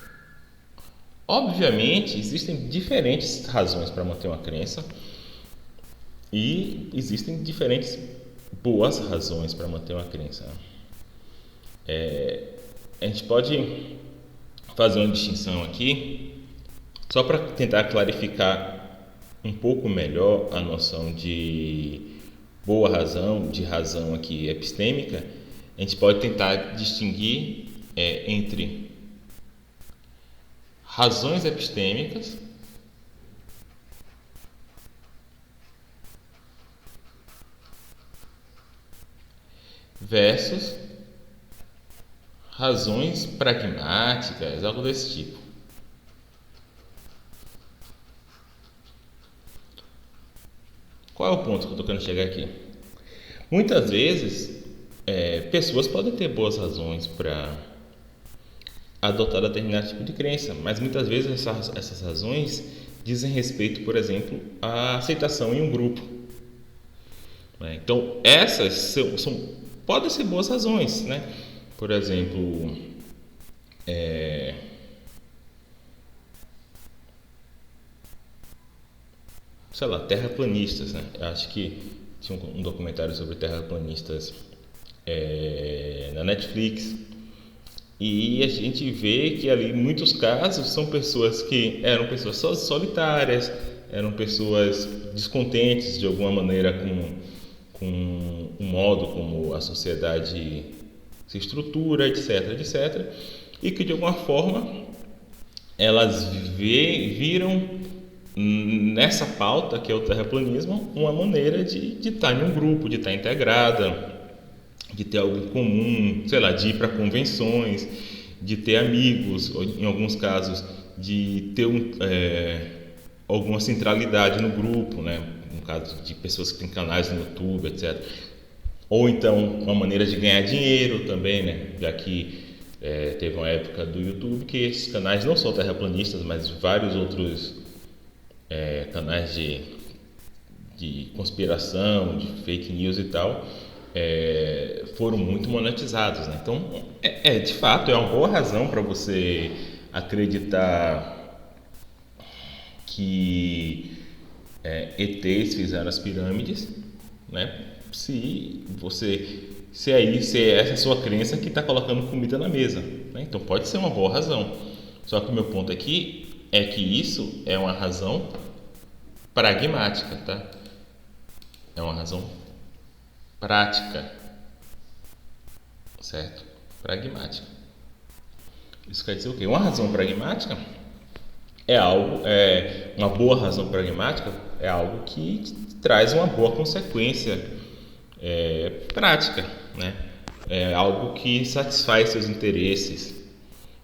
Obviamente, existem diferentes razões para manter uma crença e existem diferentes boas razões para manter uma crença. A gente pode fazer uma distinção aqui, só para tentar clarificar um pouco melhor a noção de boa razão, de razão aqui epistêmica. A gente pode tentar distinguir entre razões epistêmicas versus razões pragmáticas, algo desse tipo. Qual é o ponto que eu estou querendo chegar aqui? Muitas vezes, pessoas podem ter boas razões para adotar determinado tipo de crença, mas muitas vezes essas razões dizem respeito, por exemplo, à aceitação em um grupo. Então, essas podem ser boas razões, né? Por exemplo, sei lá, terraplanistas, né? Eu acho que tinha um documentário sobre terraplanistas na Netflix, e a gente vê que ali, em muitos casos, são pessoas que eram pessoas solitárias, eram pessoas descontentes de alguma maneira com o modo como a sociedade se estrutura, etc, etc, e que de alguma forma elas viram nessa pauta, que é o terraplanismo, uma maneira de estar em um grupo, de estar integrada, de ter algo em comum, sei lá, de ir para convenções, de ter amigos, ou, em alguns casos, de ter alguma centralidade no grupo, né? No caso de pessoas que têm canais no YouTube, etc. Ou então uma maneira de ganhar dinheiro também, né? Já que teve uma época do YouTube que esses canais, não só terraplanistas, mas vários outros canais de conspiração, de fake news e tal, foram muito monetizados, né? Então, de fato, é uma boa razão para você acreditar que ETs fizeram as pirâmides, né? Se essa é a sua crença que está colocando comida na mesa, né? Então pode ser uma boa razão. Só que o meu ponto aqui é que isso é uma razão pragmática, tá? É uma razão prática, certo? Pragmática. Isso quer dizer o quê? Uma razão pragmática uma boa razão pragmática é algo que traz uma boa consequência prática, né? É algo que satisfaz seus interesses,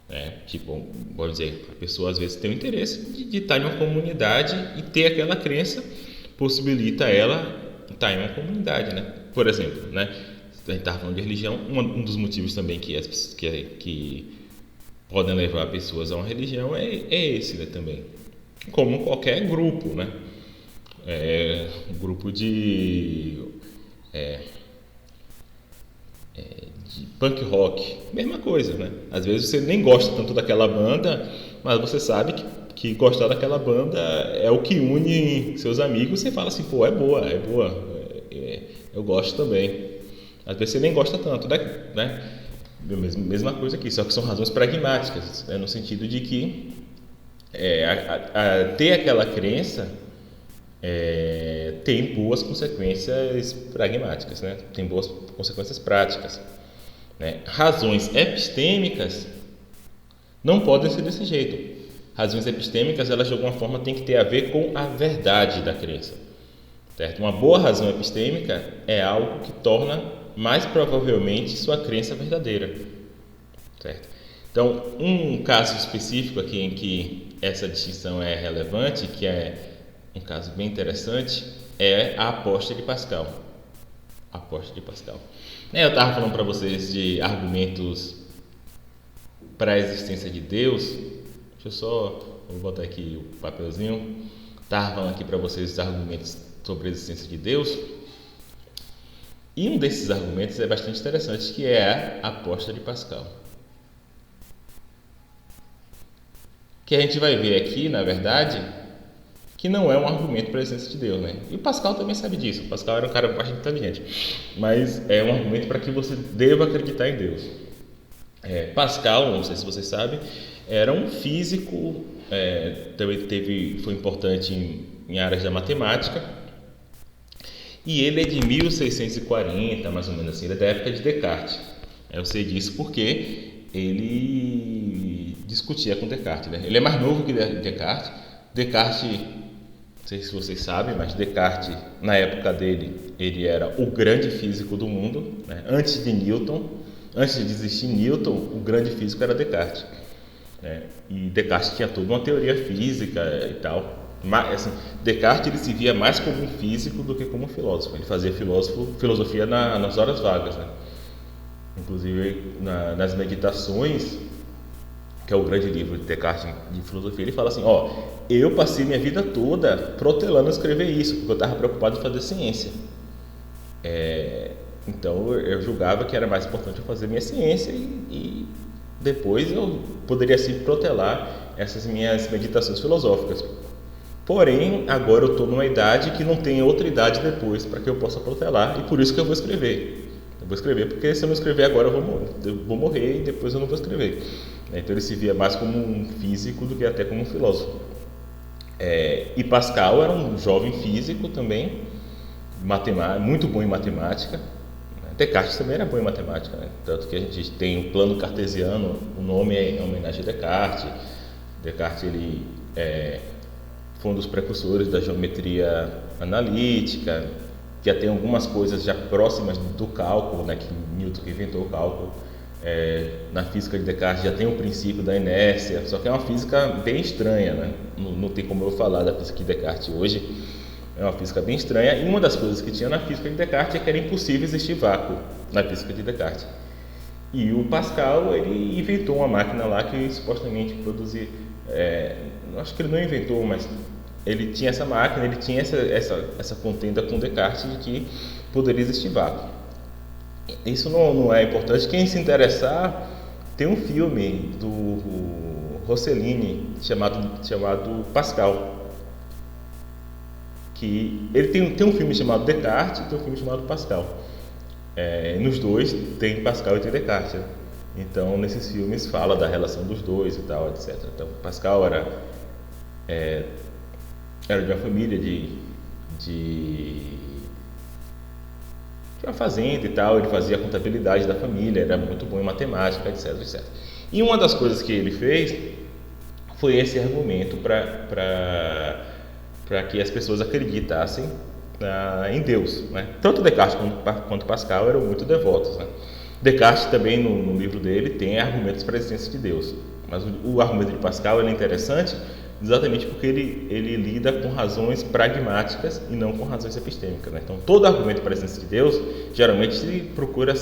né? Tipo, vou dizer, a pessoa às vezes tem o interesse de estar em uma comunidade e ter aquela crença possibilita ela estar em uma comunidade, né? Por exemplo, né? A gente estava falando de religião, um dos motivos também que podem levar pessoas a uma religião é esse, né, também. Como qualquer grupo, né? Um grupo de punk rock, mesma coisa, né? Às vezes você nem gosta tanto daquela banda, mas você sabe que gostar daquela banda é o que une seus amigos. Você fala assim, pô, é boa, eu gosto também. Às vezes você nem gosta tanto, né? Mesma coisa aqui, só que são razões pragmáticas, né? No sentido de que ter aquela crença tem boas consequências pragmáticas, né? Tem boas consequências práticas, né? Razões epistêmicas não podem ser desse jeito. Razões epistêmicas, elas de alguma forma têm que ter a ver com a verdade da crença, certo? Uma boa razão epistêmica é algo que torna mais provavelmente sua crença verdadeira, certo? Então, um caso específico aqui em que essa distinção é relevante, que é um caso bem interessante, é a aposta de Pascal. A aposta de Pascal. Eu estava falando para vocês de argumentos para a existência de Deus. Vou botar aqui o papelzinho. Estava falando aqui para vocês os argumentos sobre a existência de Deus. E um desses argumentos é bastante interessante, que é a aposta de Pascal. Que a gente vai ver aqui, na verdade, que não é um argumento para a existência de Deus, né? E o Pascal também sabe disso. O Pascal era um cara bastante inteligente. Mas é um argumento para que você deva acreditar em Deus. Pascal, não sei se vocês sabem, era um físico, também foi importante em áreas da matemática. E ele é de 1640, mais ou menos assim, ele é da época de Descartes. Eu sei disso porque ele discutia com Descartes, né? Ele é mais novo que Descartes. Descartes, não sei se vocês sabem, mas Descartes, na época dele, ele era o grande físico do mundo, né? Antes de existir Newton, o grande físico era Descartes, né? E Descartes tinha toda uma teoria física e tal. Mas, assim, Descartes ele se via mais como um físico do que como um filósofo. Ele fazia filosofia nas horas vagas, né? Inclusive nas Meditações, que é o grande livro de Descartes de filosofia, ele fala assim, eu passei minha vida toda protelando escrever isso, porque eu estava preocupado em fazer ciência. Então eu julgava que era mais importante eu fazer minha ciência e depois eu poderia assim protelar essas minhas meditações filosóficas. Porém, agora eu estou numa idade que não tem outra idade depois para que eu possa protelar, e por isso que eu vou escrever. Eu vou escrever porque se eu não escrever agora eu vou morrer e depois eu não vou escrever. Então ele se via mais como um físico do que até como um filósofo. E Pascal era um jovem físico também, muito bom em matemática. Descartes também era bom em matemática, né? Tanto que a gente tem o plano cartesiano, o nome é em homenagem a Descartes. Descartes ele foi um dos precursores da geometria analítica, já tem algumas coisas já próximas do cálculo, né, que Newton que inventou o cálculo. Na física de Descartes já tem o princípio da inércia, só que é uma física bem estranha, né? Não tem como eu falar da física de Descartes hoje, é uma física bem estranha, e uma das coisas que tinha na física de Descartes é que era impossível existir vácuo na física de Descartes. E o Pascal, ele inventou uma máquina lá que supostamente produzia, acho que ele não inventou, mas ele tinha essa máquina, ele tinha essa contenda com Descartes de que poderia existir vácuo. Isso não é importante. Quem se interessar, tem um filme do Rossellini chamado Pascal, que ele tem um filme chamado Descartes e tem um filme chamado Pascal. Nos dois tem Pascal e tem Descartes, né? Então nesses filmes fala da relação dos dois e tal, etc. Então Pascal era de uma família de uma fazenda e tal, ele fazia a contabilidade da família, era muito bom em matemática, etc, etc. E uma das coisas que ele fez foi esse argumento para que as pessoas acreditassem em Deus, né? Tanto Descartes quanto Pascal eram muito devotos, né? Descartes também no livro dele tem argumentos para a existência de Deus, mas o argumento de Pascal é interessante exatamente porque ele lida com razões pragmáticas e não com razões epistêmicas, né? Então todo argumento para a existência de Deus geralmente se procura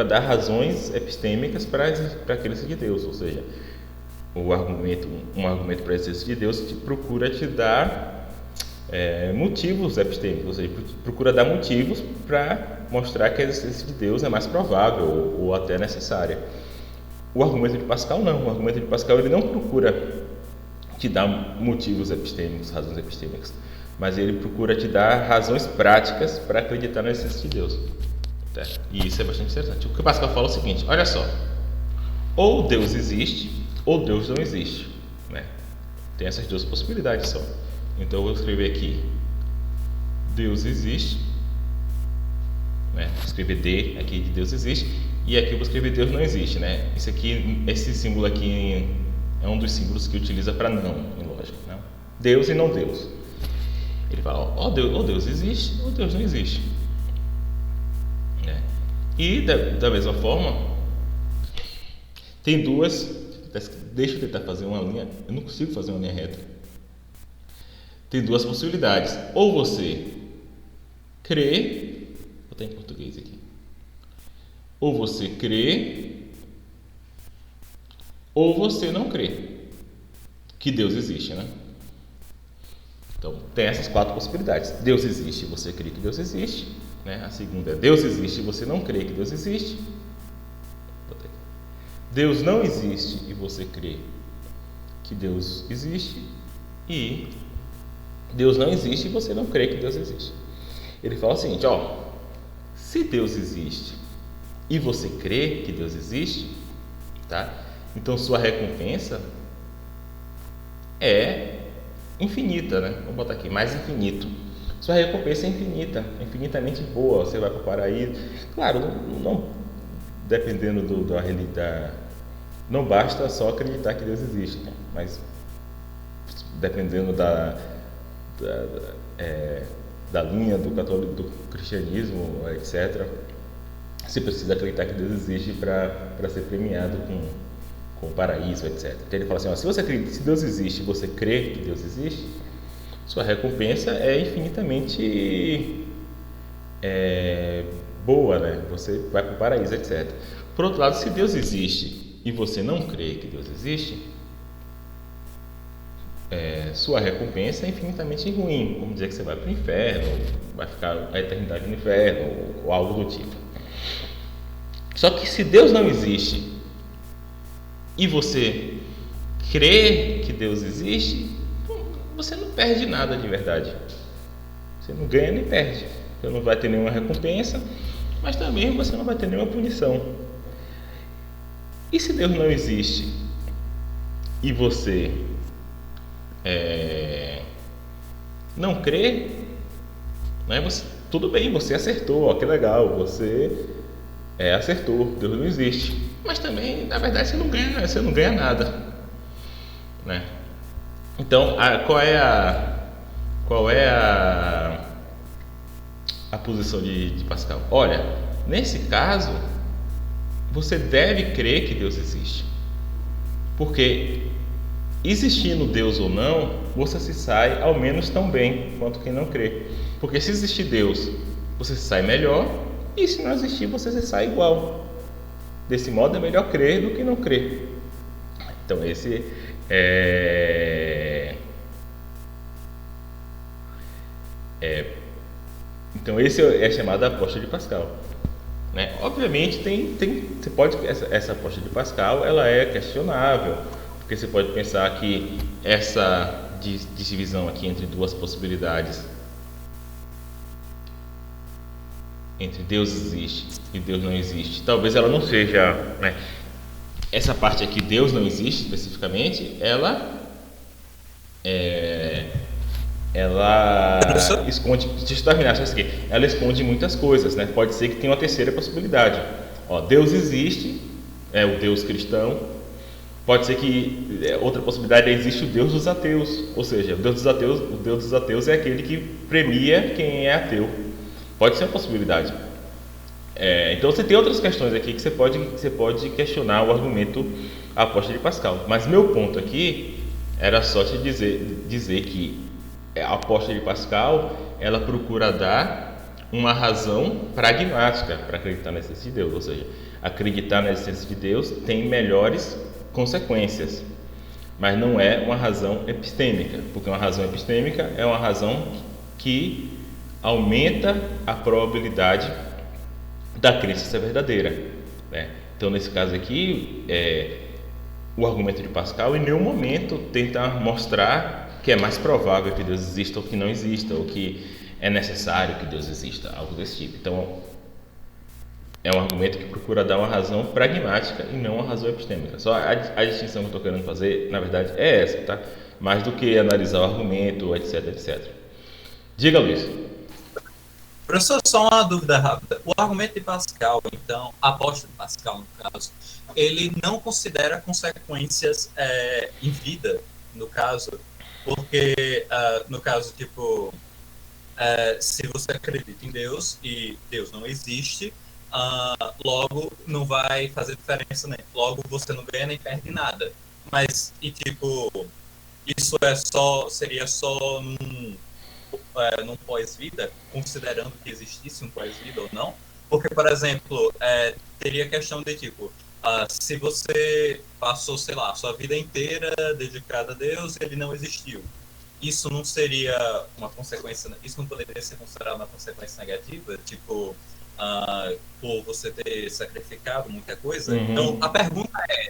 dar razões epistêmicas para a existência de Deus, ou seja, um argumento para a existência de Deus procura te dar motivos epistêmicos, ou seja, procura dar motivos para mostrar que a existência de Deus é mais provável ou até necessária. O argumento de Pascal não. O argumento de Pascal ele não procura te dar motivos epistêmicos, razões epistêmicas, mas ele procura te dar razões práticas para acreditar na existência de Deus. E isso é bastante interessante. O que Pascal fala é o seguinte: olha só, ou Deus existe ou Deus não existe, né? Tem essas duas possibilidades só. Então eu vou escrever aqui Deus existe, né? Vou escrever D aqui de Deus existe, e aqui eu vou escrever Deus não existe, né? Esse símbolo aqui é um dos símbolos que utiliza para não, em lógica, né? Deus e não Deus. Ele fala, ou Deus existe ou Deus não existe, né? E da mesma forma tem duas. Deixa eu tentar fazer uma linha. Eu não consigo fazer uma linha reta. Tem duas possibilidades. Ou você crê, vou botar em português aqui. Ou você crê, ou você não crê que Deus existe, né? Então tem essas quatro possibilidades. Deus existe, você crê que Deus existe, né? A segunda é Deus existe, você não crê que Deus existe. Deus não existe e você crê que Deus existe, e Deus não existe e você não crê que Deus existe. Ele fala o seguinte, se Deus existe e você crê que Deus existe, tá? Então sua recompensa é infinita, né? Vamos botar aqui, mais infinito. Sua recompensa é infinita, infinitamente boa. Você vai para o paraíso. Claro, não dependendo da realidade, não basta só acreditar que Deus existe, né? Mas dependendo da linha do cristianismo, etc., você precisa acreditar que Deus existe para ser premiado com o paraíso, etc. Então ele fala assim, se você acredita, se Deus existe e você crê que Deus existe, sua recompensa é infinitamente boa, né? Você vai para o paraíso, etc. Por outro lado, se Deus existe e você não crê que Deus existe, sua recompensa é infinitamente ruim. Vamos dizer que você vai para o inferno, vai ficar a eternidade no inferno, ou algo do tipo. Só que se Deus não existe e você crê que Deus existe, você não perde nada de verdade. Você não ganha nem perde. Você não vai ter nenhuma recompensa, mas também você não vai ter nenhuma punição. E se Deus não existe e você não crê, né? Tudo bem, você acertou, ó, que legal, você acertou, Deus não existe. Mas também, na verdade, você não ganha nada, né? Então, qual é a posição de Pascal? Olha, nesse caso, você deve crer que Deus existe, porque existindo Deus ou não, você se sai ao menos tão bem quanto quem não crê. Porque se existir Deus, você se sai melhor, e se não existir, você se sai igual. Desse modo, é melhor crer do que não crer. Então, esse é chamado a aposta de Pascal, né? Obviamente, você pode, essa aposta de Pascal, ela é questionável, porque você pode pensar que essa divisão aqui entre duas possibilidades, entre Deus existe e Deus não existe, talvez ela não seja, né? Essa parte aqui, Deus não existe especificamente, ela esconde, deixa eu terminar isso aqui, ela esconde muitas coisas, né? Pode ser que tenha uma terceira possibilidade. Ó, Deus existe, é o Deus cristão. Pode ser que outra possibilidade existe o Deus dos ateus, ou seja, o Deus dos ateus é aquele que premia quem é ateu. Pode ser uma possibilidade. Então você tem outras questões aqui que você pode questionar o argumento a aposta de Pascal. Mas meu ponto aqui era só te dizer que a aposta de Pascal, ela procura dar uma razão pragmática para acreditar na existência de Deus, ou seja, acreditar na existência de Deus tem melhores consequências, mas não é uma razão epistêmica, porque uma razão epistêmica é uma razão que aumenta a probabilidade da crença ser verdadeira, né? Então, nesse caso aqui, o argumento de Pascal em nenhum momento tenta mostrar que é mais provável que Deus exista ou que não exista, ou que é necessário que Deus exista, algo desse tipo. Então, é um argumento que procura dar uma razão pragmática e não uma razão epistêmica. Só a distinção que eu estou querendo fazer, na verdade, é essa, tá? Mais do que analisar o argumento, etc, etc. Diga, Luiz. Professor, só uma dúvida rápida. O argumento de Pascal, então, a aposta de Pascal, no caso, ele não considera consequências em vida, no caso, porque, no caso, tipo, se você acredita em Deus e Deus não existe, logo não vai fazer diferença, né? Logo você não ganha nem perde nada. Mas, e tipo, isso seria só num pós-vida, considerando que existisse um pós-vida ou não? Porque, por exemplo, teria questão de tipo, se você passou, sei lá, sua vida inteira dedicada a Deus e ele não existiu, isso não seria uma consequência, isso não poderia ser considerado uma consequência negativa, tipo, por você ter sacrificado muita coisa? Uhum. Então, a pergunta é,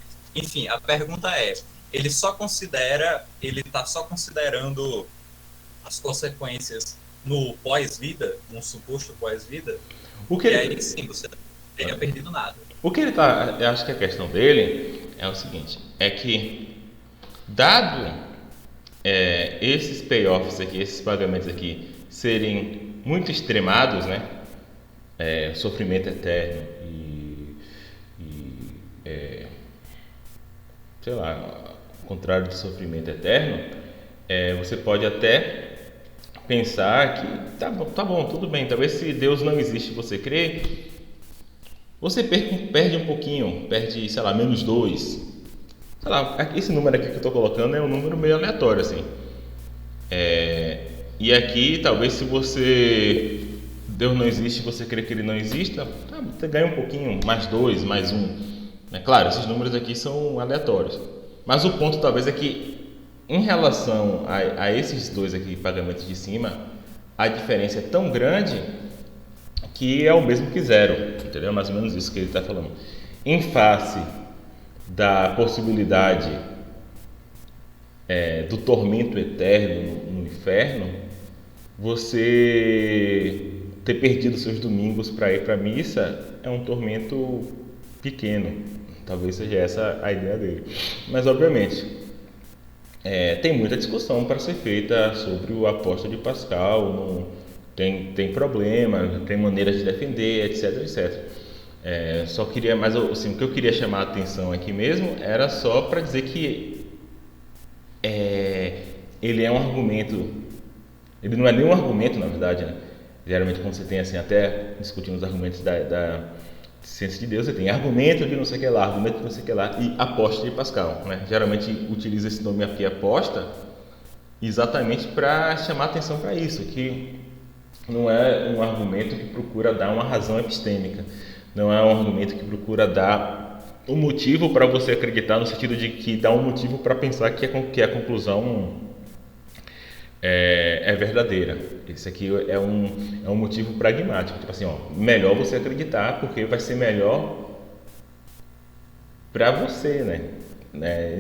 ele está só considerando as consequências no pós-vida, num suposto pós-vida, e aí sim, você não teria perdido nada. O que eu acho que a questão dele é o seguinte, é que dado esses payoffs aqui, esses pagamentos aqui serem muito extremados, né? Sofrimento eterno sei lá, o contrário de sofrimento eterno, você pode até pensar que tá bom, tudo bem, talvez se Deus não existe, você crê, você perde um pouquinho, perde, sei lá, -2, sei lá, esse número aqui que eu estou colocando é um número meio aleatório, assim, e aqui, talvez se Deus não existe, você crê que ele não exista, você ganha um pouquinho, +2, +1, claro, esses números aqui são aleatórios, mas o ponto talvez é que em relação a esses dois aqui pagamentos de cima, a diferença é tão grande que é o mesmo que zero, entendeu? Mais ou menos isso que ele está falando. Em face da possibilidade do tormento eterno no inferno, você ter perdido seus domingos para ir para a missa é um tormento pequeno. Talvez seja essa a ideia dele. Mas, obviamente, tem muita discussão para ser feita sobre o apóstolo de Pascal. Tem problema, tem maneiras de defender, etc, etc. Só queria, mas assim, o que eu queria chamar a atenção aqui mesmo era só para dizer que ele é um argumento, ele não é nenhum argumento, na verdade, né? Geralmente quando você tem assim, até discutindo os argumentos da ciência de Deus, você tem argumento de não sei o que lá, argumento de não sei o que lá, e aposta de Pascal, né? Geralmente utiliza esse nome aqui, aposta, exatamente para chamar atenção para isso, que não é um argumento que procura dar uma razão epistêmica, não é um argumento que procura dar um motivo para você acreditar, no sentido de que dá um motivo para pensar que a conclusão é verdadeira. Esse aqui é um motivo pragmático, tipo assim, melhor você acreditar porque vai ser melhor para você, né?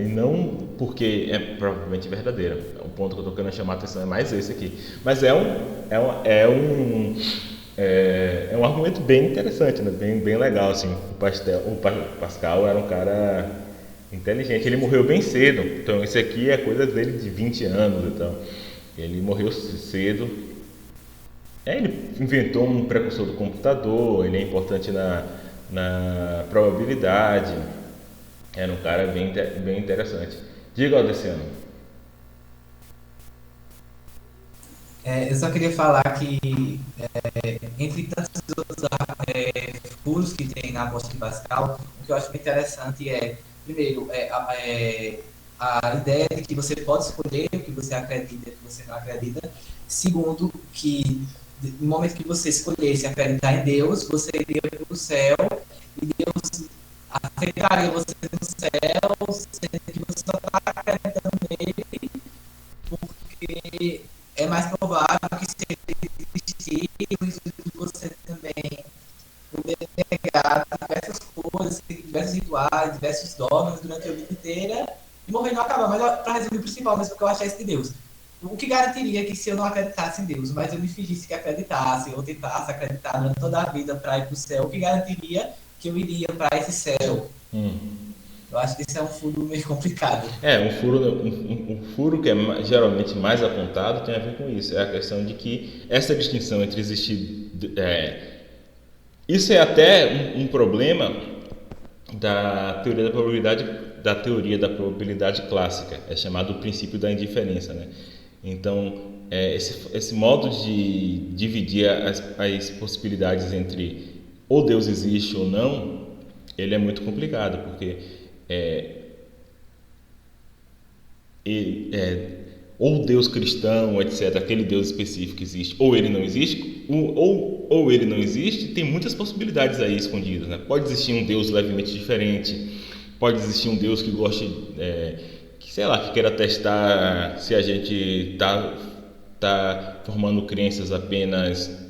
E não porque é provavelmente verdadeira. O ponto que eu estou querendo chamar a atenção é mais esse aqui. Mas é um argumento bem interessante, né? Bem legal, assim. O Pascal era um cara inteligente. Ele morreu bem cedo, então isso aqui é coisa dele de 20 anos, então ele morreu cedo. Ele inventou um precursor do computador, ele é importante na probabilidade. Era um cara bem interessante. Diga, Aldeciano. Eu só queria falar que, entre tantos outros furos que tem na Apóstolo de Pascal, o que eu acho bem interessante primeiro, a ideia de que você pode escolher o que você acredita e o que você não acredita. Segundo, que no momento que você escolhesse acreditar em Deus, você iria para o céu e Deus aceitaria você no céu, sendo que você só está acreditando nele porque é mais provável que se ele existir, você também poder negar diversas coisas, diversos rituais, diversos dogmas durante a vida inteira e morrer não acabar. Mas para resumir o principal, mas porque eu achei isso de Deus. O que garantiria que se eu não acreditasse em Deus, mas eu me fingisse que acreditasse, ou tentasse acreditar durante toda a vida para ir para o céu, o que garantiria que eu iria para esse céu? Eu acho que isso é um furo meio complicado. Um furo que é geralmente mais apontado tem a ver com isso. É a questão de que essa distinção entre existir... isso é até um problema da teoria da probabilidade clássica. É chamado o princípio da indiferença, né? Então, esse modo de dividir as possibilidades entre ou Deus existe ou não, ele é muito complicado, porque ou Deus cristão, etc., aquele Deus específico existe, ou ele não existe, ou ele não existe, tem muitas possibilidades aí escondidas, né? Pode existir um Deus levemente diferente, pode existir um Deus que goste, que queira testar se a gente está formando crenças apenas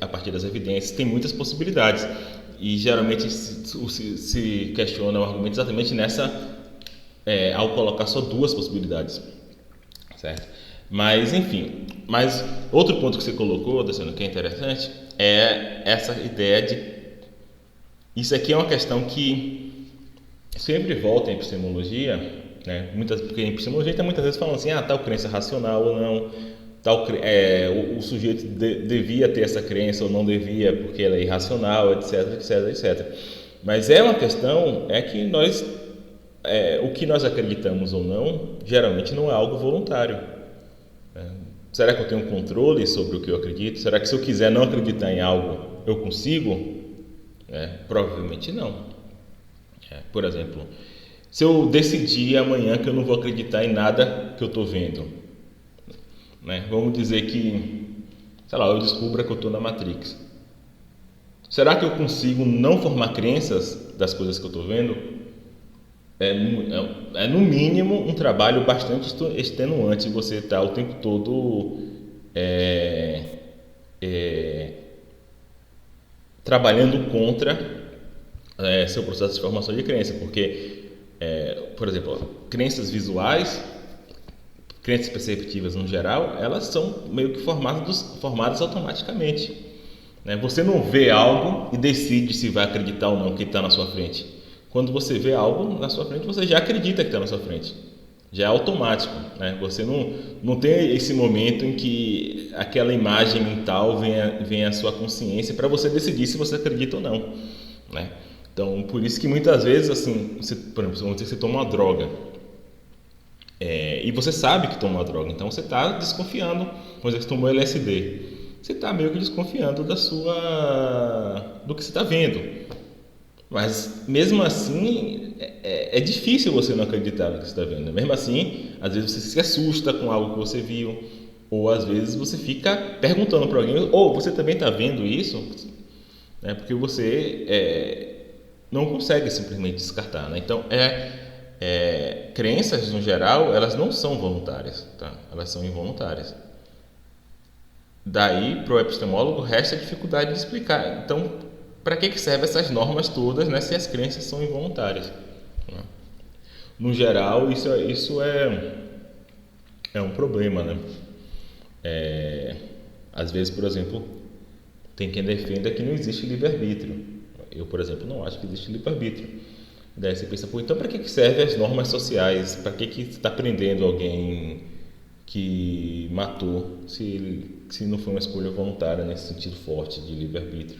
a partir das evidências. Tem muitas possibilidades e geralmente se questiona o argumento exatamente ao colocar só duas possibilidades, certo? Mas enfim, outro ponto que você colocou, Daciano, que é interessante, é essa ideia de isso aqui é uma questão que sempre volta em epistemologia, né? Porque em epistemologia tem muitas vezes falando assim, tal crença é racional ou não, o sujeito devia ter essa crença ou não devia porque ela é irracional, etc, etc, etc. Mas é uma questão que nós o que nós acreditamos ou não geralmente não é algo voluntário. Será que eu tenho controle sobre o que eu acredito? Será que se eu quiser não acreditar em algo eu consigo? Provavelmente não. Por exemplo, se eu decidir amanhã que eu não vou acreditar em nada que eu estou vendo, né? Vamos dizer que, eu descubra que eu estou na Matrix. Será que eu consigo não formar crenças das coisas que eu estou vendo? É no mínimo um trabalho bastante extenuante você estar o tempo todo trabalhando contra seu processo de formação de crença, porque, por exemplo, crenças visuais crenças perceptivas no geral, elas são meio que formadas automaticamente, né? Você não vê algo e decide se vai acreditar ou não que está na sua frente. Quando você vê algo na sua frente, você já acredita que está na sua frente. Já é automático, né? Você não tem esse momento em que aquela imagem mental vem à sua consciência para você decidir se você acredita ou não, né? Então, por isso que muitas vezes, assim, por exemplo, vamos dizer que você toma uma droga, e você sabe que toma uma droga, então você está desconfiando. Vamos dizer que você tomou LSD, você está meio que desconfiando do que você está vendo. Mas mesmo assim é difícil você não acreditar no que você está vendo. Mesmo assim, às vezes você se assusta com algo que você viu, ou às vezes você fica perguntando para alguém: ou você também está vendo isso? Né? Porque você não consegue simplesmente descartar, né? Então crenças no geral, elas não são voluntárias, tá? Elas são involuntárias. Daí, para o epistemólogo, resta a dificuldade de explicar. Então, para que servem essas normas todas, né, se as crenças são involuntárias? Né? No geral, isso é um problema, né? Às vezes, por exemplo, tem quem defenda que não existe livre-arbítrio. Eu, por exemplo, não acho que existe livre-arbítrio. Daí você pensa, então para que servem as normas sociais? Para que você está prendendo alguém que matou, se não foi uma escolha voluntária nesse sentido forte de livre-arbítrio,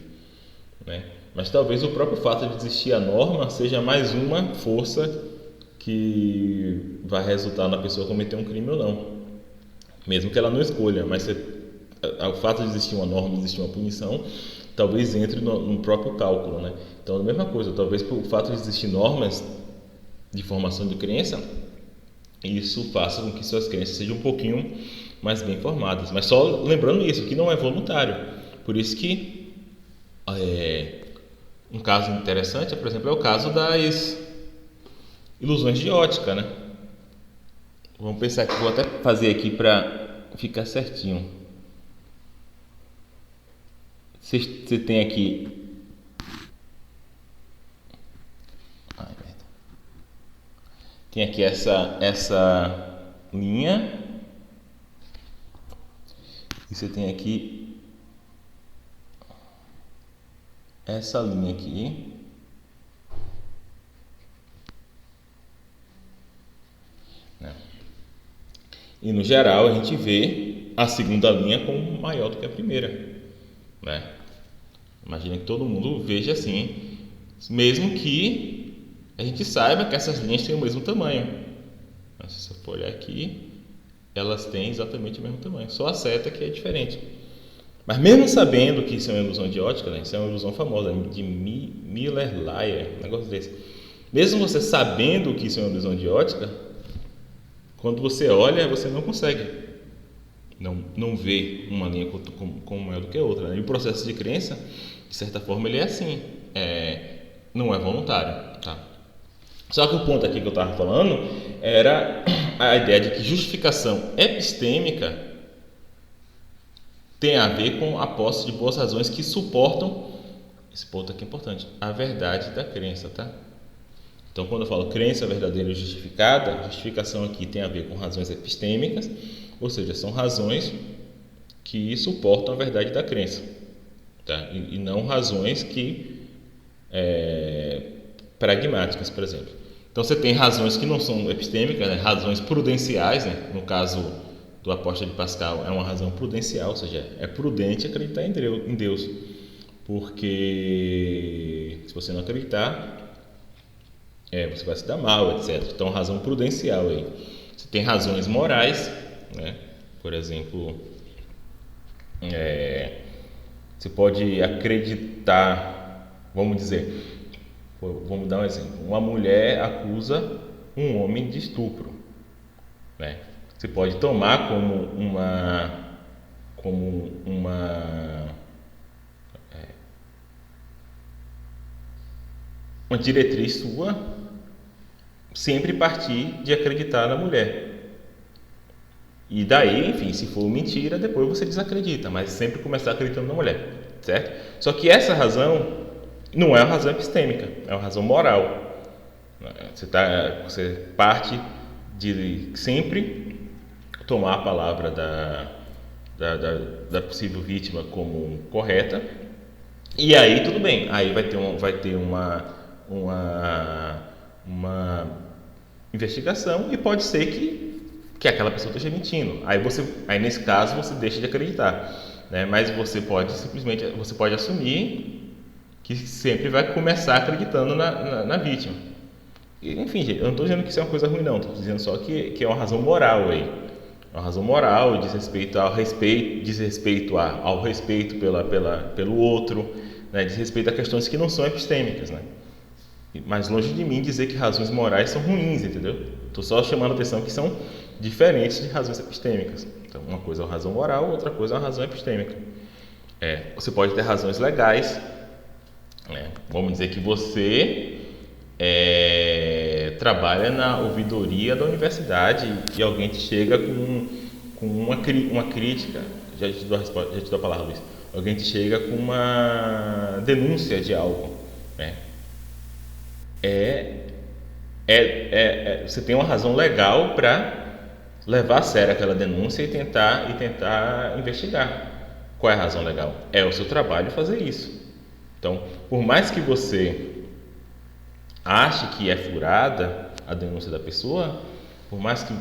né? Mas talvez o próprio fato de existir a norma seja mais uma força que vai resultar na pessoa cometer um crime ou não, mesmo que ela não escolha. Mas o fato de existir uma norma, de existir uma punição, talvez entre no próprio cálculo, né? Então, a mesma coisa, talvez pelo fato de existir normas de formação de crença, isso faça com que suas crenças sejam um pouquinho mais bem formadas. Mas só lembrando isso, que não é voluntário. Por isso que um caso interessante, por exemplo, é o caso das ilusões de ótica, né? Vamos pensar que vou até fazer aqui para ficar certinho. Você tem aqui essa linha, e você tem aqui essa linha aqui, né? E no geral a gente vê a segunda linha como maior do que a primeira, né? Imagina que todo mundo veja assim, mesmo que a gente saiba que essas linhas têm o mesmo tamanho. Mas se você for olhar aqui, elas têm exatamente o mesmo tamanho, só a seta que é diferente. Mas mesmo sabendo que isso é uma ilusão de ótica, né? Isso é uma ilusão famosa de Miller-Lyer, um negócio desse. Mesmo você sabendo que isso é uma ilusão de ótica, quando você olha, você não consegue não ver uma linha como maior do que a outra, né? E o processo de crença, de certa forma, ele é assim, não é voluntário, tá? Só que o ponto aqui que eu estava falando era a ideia de que justificação epistêmica tem a ver com a posse de boas razões que suportam, esse ponto aqui é importante, a verdade da crença, tá? Então, quando eu falo crença verdadeira e justificada, justificação aqui tem a ver com razões epistêmicas, ou seja, são razões que suportam a verdade da crença, tá? E não razões pragmáticas, por exemplo. Então, você tem razões que não são epistêmicas, né? Razões prudenciais, né? No caso do Apóstolo de Pascal, é uma razão prudencial, ou seja, é prudente acreditar em Deus, porque se você não acreditar, você vai se dar mal, etc. Então, razão prudencial aí. Você tem razões morais, né? Por exemplo, você pode acreditar, vamos dar um exemplo. Uma mulher acusa um homem de estupro, né? Você pode tomar como uma diretriz sua sempre partir de acreditar na mulher. E daí, enfim, se for mentira, depois você desacredita, mas sempre começar acreditando na mulher, certo? Só que essa razão não é uma razão epistêmica, é uma razão moral. Você parte de sempre tomar a palavra da possível vítima como correta, e aí tudo bem, aí vai ter uma investigação e pode ser que aquela pessoa esteja mentindo. Aí nesse caso você deixa de acreditar, né? Mas você pode assumir que sempre vai começar acreditando na vítima. Enfim, gente, eu não estou dizendo que isso é uma coisa ruim, não. Estou dizendo só que é uma razão moral aí. Uma razão moral, diz respeito ao respeito pelo outro, né? Diz respeito a questões que não são epistêmicas, né? Mas longe de mim dizer que razões morais são ruins, entendeu? Estou só chamando a atenção que são diferentes de razões epistêmicas. Então, uma coisa é uma razão moral, outra coisa é uma razão epistêmica. Você pode ter razões legais, né? Vamos dizer que você trabalha na ouvidoria da universidade e alguém te chega com uma crítica, já te dou a palavra, Luiz. Alguém te chega com uma denúncia de algo, né? Você tem uma razão legal para levar a sério aquela denúncia e tentar investigar. Qual é a razão legal? É o seu trabalho fazer isso. Então, por mais que você ache que é furada a denúncia da pessoa, por mais que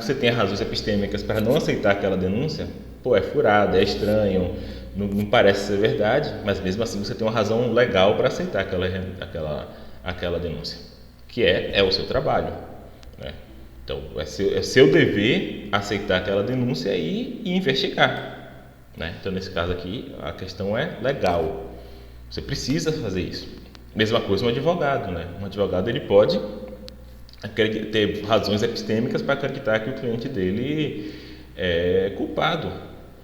você tenha razões epistêmicas para não aceitar aquela denúncia, é furada, é estranho, não parece ser verdade, mas mesmo assim você tem uma razão legal para aceitar aquela denúncia, que é o seu trabalho, né? Então é seu dever aceitar aquela denúncia e investigar, né? Então nesse caso aqui a questão é legal, você precisa fazer isso. Mesma coisa um advogado, né? Um advogado ele pode ter razões epistêmicas para acreditar que o cliente dele é culpado,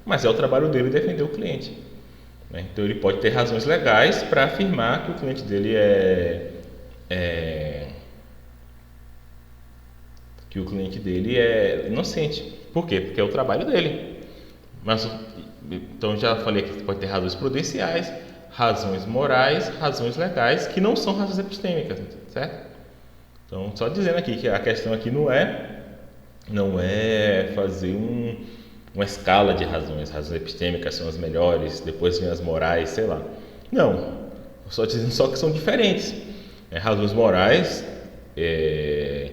mas é o trabalho dele defender o cliente, né? Então ele pode ter razões legais para afirmar que o cliente dele é inocente. Por quê? Porque é o trabalho dele. Então já falei que pode ter razões prudenciais, razões morais, razões legais, que não são razões epistêmicas, certo? Então, só dizendo aqui que a questão aqui não é fazer uma escala de razões epistêmicas são as melhores, depois vem as morais, sei lá. Não, só dizendo só que são diferentes. Razões morais de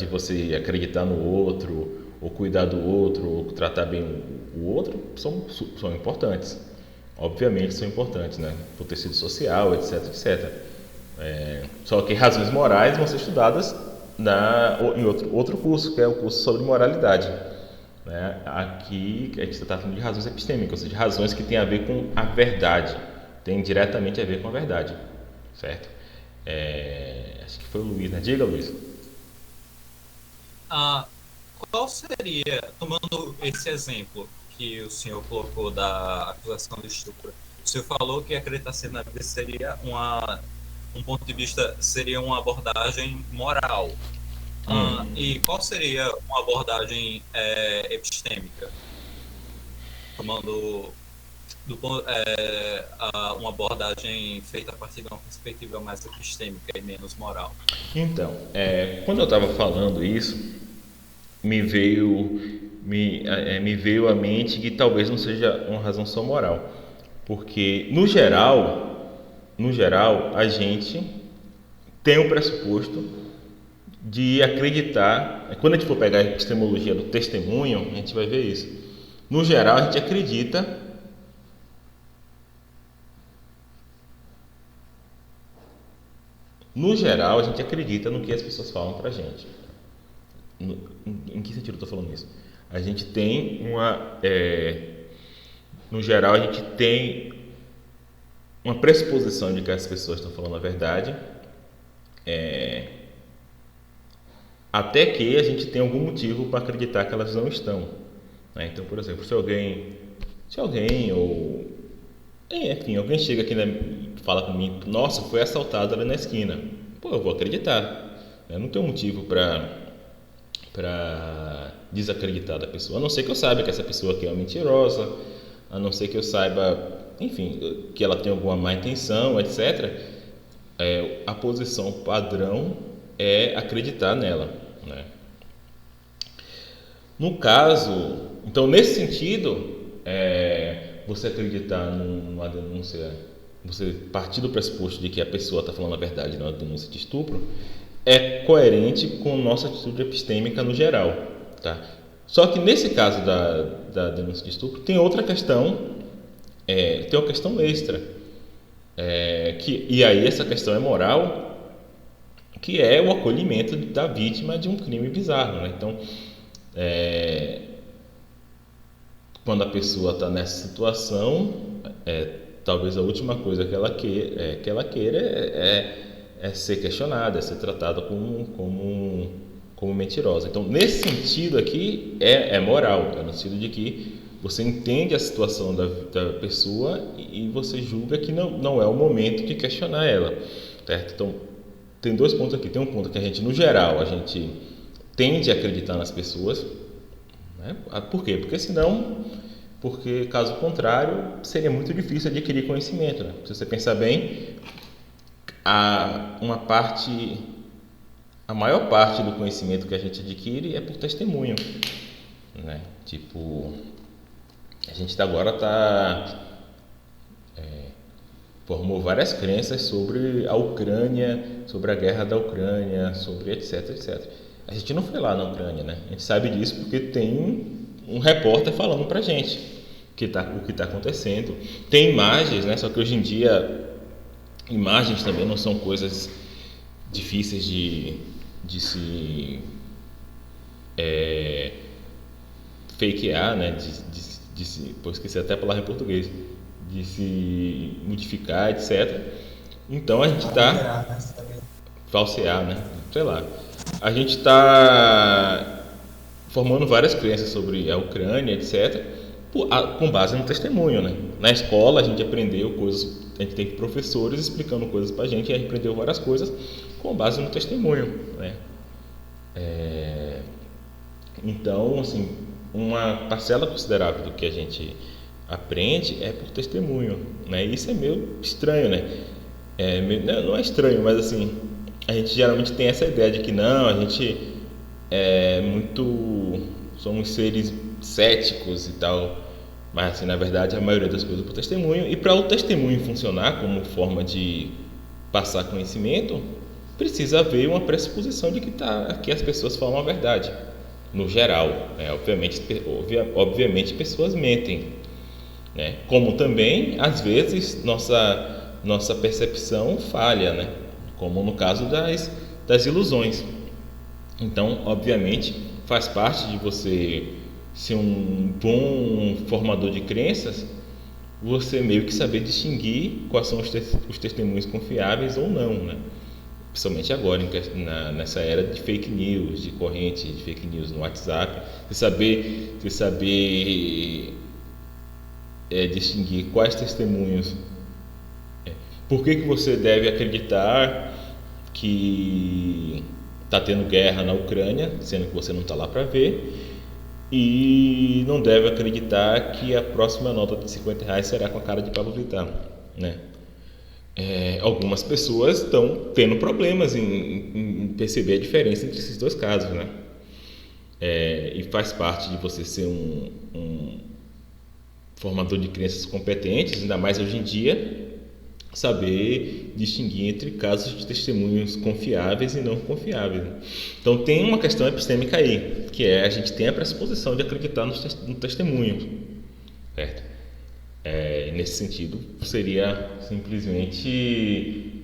você acreditar no outro, ou cuidar do outro, ou tratar bem o outro, são importantes. Obviamente são importantes, né? Para o tecido social, etc, etc. Só que razões morais vão ser estudadas em outro curso, que é o curso sobre moralidade, né? Aqui a gente está falando de razões epistêmicas, ou seja, razões que têm a ver com a verdade, tem diretamente a ver com a verdade, certo? Acho que foi o Luiz, né? Diga, Luiz. Qual seria, tomando esse exemplo que o senhor colocou da acusação de estupro, o senhor falou que acreditar ser na vida seria um ponto de vista, seria uma abordagem moral. E qual seria uma abordagem epistêmica? Tomando uma abordagem feita a partir de uma perspectiva mais epistêmica e menos moral. Então, quando eu estava falando isso, me veio à mente que talvez não seja uma razão só moral, porque no geral a gente tem um pressuposto de acreditar. Quando a gente for pegar a epistemologia do testemunho, a gente vai ver isso. No geral a gente acredita no que as pessoas falam pra gente. Em que sentido eu estou falando isso? A gente tem no geral a gente tem uma pressuposição de que as pessoas estão falando a verdade, até que a gente tem algum motivo para acreditar que elas não estão, né? Então, por exemplo, se alguém ou enfim, alguém chega aqui e fala para mim, nossa, foi assaltado ali na esquina, eu vou acreditar, eu não tenho motivo para desacreditar da pessoa, a não ser que eu saiba que essa pessoa aqui é uma mentirosa, a não ser que eu saiba, enfim, que ela tem alguma má intenção, etc. A posição padrão é acreditar nela, né? No caso, então nesse sentido, você acreditar numa denúncia, você partir do pressuposto de que a pessoa está falando a verdade na denúncia de estupro, é coerente com nossa atitude epistêmica no geral, tá? Só que nesse caso da denúncia de estupro tem outra questão, tem uma questão extra, e aí essa questão é moral, que é o acolhimento da vítima de um crime bizarro, né? Então, quando a pessoa está nessa situação, talvez a última coisa que ela queira é ser questionada, é ser tratada como mentirosa. Então, nesse sentido aqui, é moral, no sentido de que você entende a situação da pessoa e você julga que não é o momento de questionar ela, certo? Então, tem dois pontos aqui. Tem um ponto que a gente, no geral, a gente tende a acreditar nas pessoas, né? Por quê? Porque caso contrário, seria muito difícil adquirir conhecimento, né? Se você pensar bem, a maior parte do conhecimento que a gente adquire é por testemunho, né? Tipo, a gente agora formou várias crenças sobre a Ucrânia, sobre a guerra da Ucrânia, sobre etc, etc. A gente não foi lá na Ucrânia, né? A gente sabe disso porque tem um repórter falando pra gente o que está acontecendo. Tem imagens, né? Só que hoje em dia imagens também não são coisas difíceis de se fakear, né? Esqueci até a palavra em português, de se modificar, etc. Então a gente está falsear, né? Sei lá. A gente está formando várias crenças sobre a Ucrânia, etc. Com base no testemunho, né? Na escola a gente aprendeu coisas, a gente tem professores explicando coisas pra gente e a gente aprendeu várias coisas com base no testemunho, né? Então, assim, uma parcela considerável do que a gente aprende é por testemunho, né? E isso é meio estranho, né? Não é estranho, mas assim, a gente geralmente tem essa ideia de que não, a gente somos seres céticos e tal, mas assim, na verdade a maioria das coisas é por testemunho. E para o testemunho funcionar como forma de passar conhecimento, precisa haver uma pressuposição de que as pessoas falam a verdade, no geral, né? Obviamente pessoas mentem, né? Como também às vezes nossa percepção falha, né? Como no caso das ilusões. Então, obviamente, faz parte de você ser um bom formador de crenças, você meio que saber distinguir quais são os testemunhos confiáveis ou não, né? Principalmente agora, nessa era de fake news, de corrente de fake news no WhatsApp, você saber distinguir quais testemunhos. Por que você deve acreditar que está tendo guerra na Ucrânia, sendo que você não está lá para ver, e não deve acreditar que a próxima nota de R$50 será com a cara de Pablo Vittar, né? Algumas pessoas estão tendo problemas em perceber a diferença entre esses dois casos, né? E faz parte de você ser um formador de crenças competentes, ainda mais hoje em dia, saber distinguir entre casos de testemunhos confiáveis e não confiáveis. Então tem uma questão epistêmica aí, que a gente tem a pressuposição de acreditar no testemunho, certo? Nesse sentido, seria simplesmente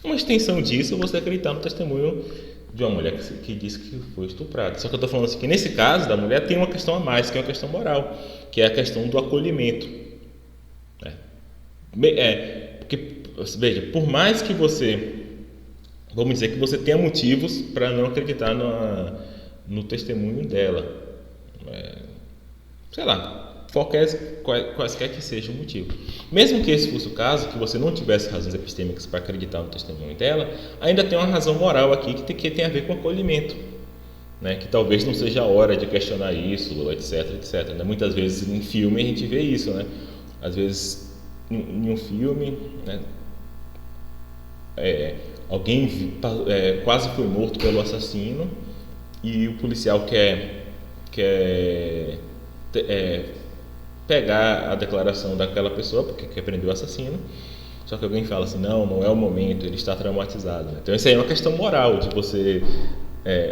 uma extensão disso você acreditar no testemunho de uma mulher que disse que foi estuprada. Só que eu estou falando assim, que nesse caso da mulher tem uma questão a mais, que é uma questão moral, que é a questão do acolhimento. Porque, veja, por mais que vamos dizer que você tenha motivos para não acreditar no testemunho dela, sei lá, quaisquer que seja o motivo. Mesmo que esse fosse o caso, que você não tivesse razões epistêmicas para acreditar no testemunho dela, ainda tem uma razão moral aqui que tem a ver com acolhimento, né? Que talvez não seja a hora de questionar isso, etc, etc, né? Muitas vezes em filme a gente vê isso, né? Às vezes em um filme, né? Alguém quase foi morto pelo assassino e o policial quer pegar a declaração daquela pessoa porque quer prender o assassino, só que alguém fala assim, não é o momento, ele está traumatizado, né? Então isso aí é uma questão moral de você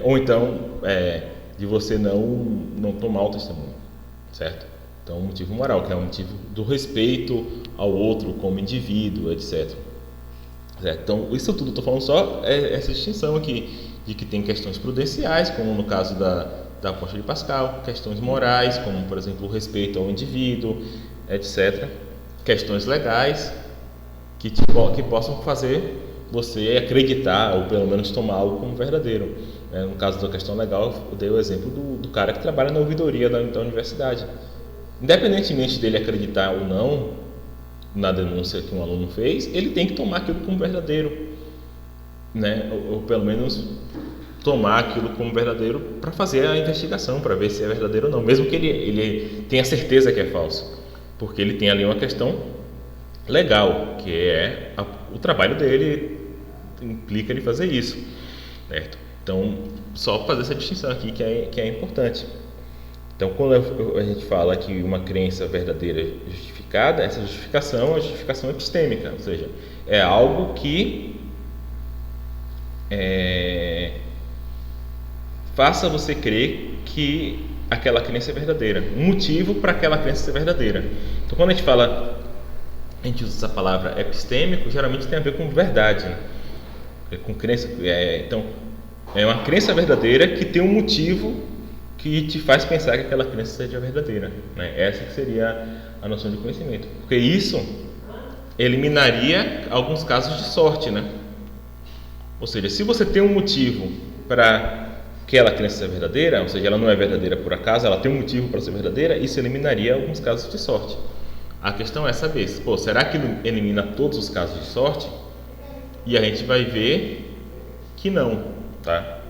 ou então de você não tomar o testemunho, certo? Então, um motivo moral, que é um motivo do respeito ao outro como indivíduo, etc. Certo? Então, isso tudo, estou falando só essa distinção aqui, de que tem questões prudenciais, como no caso da Aposta de Pascal, questões morais, como, por exemplo, o respeito ao indivíduo, etc. Questões legais, que possam fazer você acreditar, ou pelo menos tomar algo como verdadeiro. No caso da questão legal, eu dei o exemplo do cara que trabalha na ouvidoria da universidade. Independentemente dele acreditar ou não na denúncia que um aluno fez, ele tem que tomar aquilo como verdadeiro, né? Ou pelo menos tomar aquilo como verdadeiro para fazer a investigação, para ver se é verdadeiro ou não, mesmo que ele tenha certeza que é falso, porque ele tem ali uma questão legal, que é o trabalho dele implica ele fazer isso, certo? Então, só fazer essa distinção aqui que é importante. Então, quando a gente fala que uma crença verdadeira é justificada, essa justificação é a justificação epistêmica, ou seja, é algo que faça você crer que aquela crença é verdadeira, um motivo para aquela crença ser verdadeira. Então, quando a gente usa essa palavra epistêmico, geralmente tem a ver com verdade, né? Com crença. Então, é uma crença verdadeira que tem um motivo que te faz pensar que aquela crença seja verdadeira, né? Essa que seria a noção de conhecimento, porque isso eliminaria alguns casos de sorte, né? Ou seja, se você tem um motivo para aquela crença ser verdadeira, ou seja, ela não é verdadeira por acaso, ela tem um motivo para ser verdadeira, isso eliminaria alguns casos de sorte. A questão é saber, será que elimina todos os casos de sorte? E a gente vai ver que não, tá?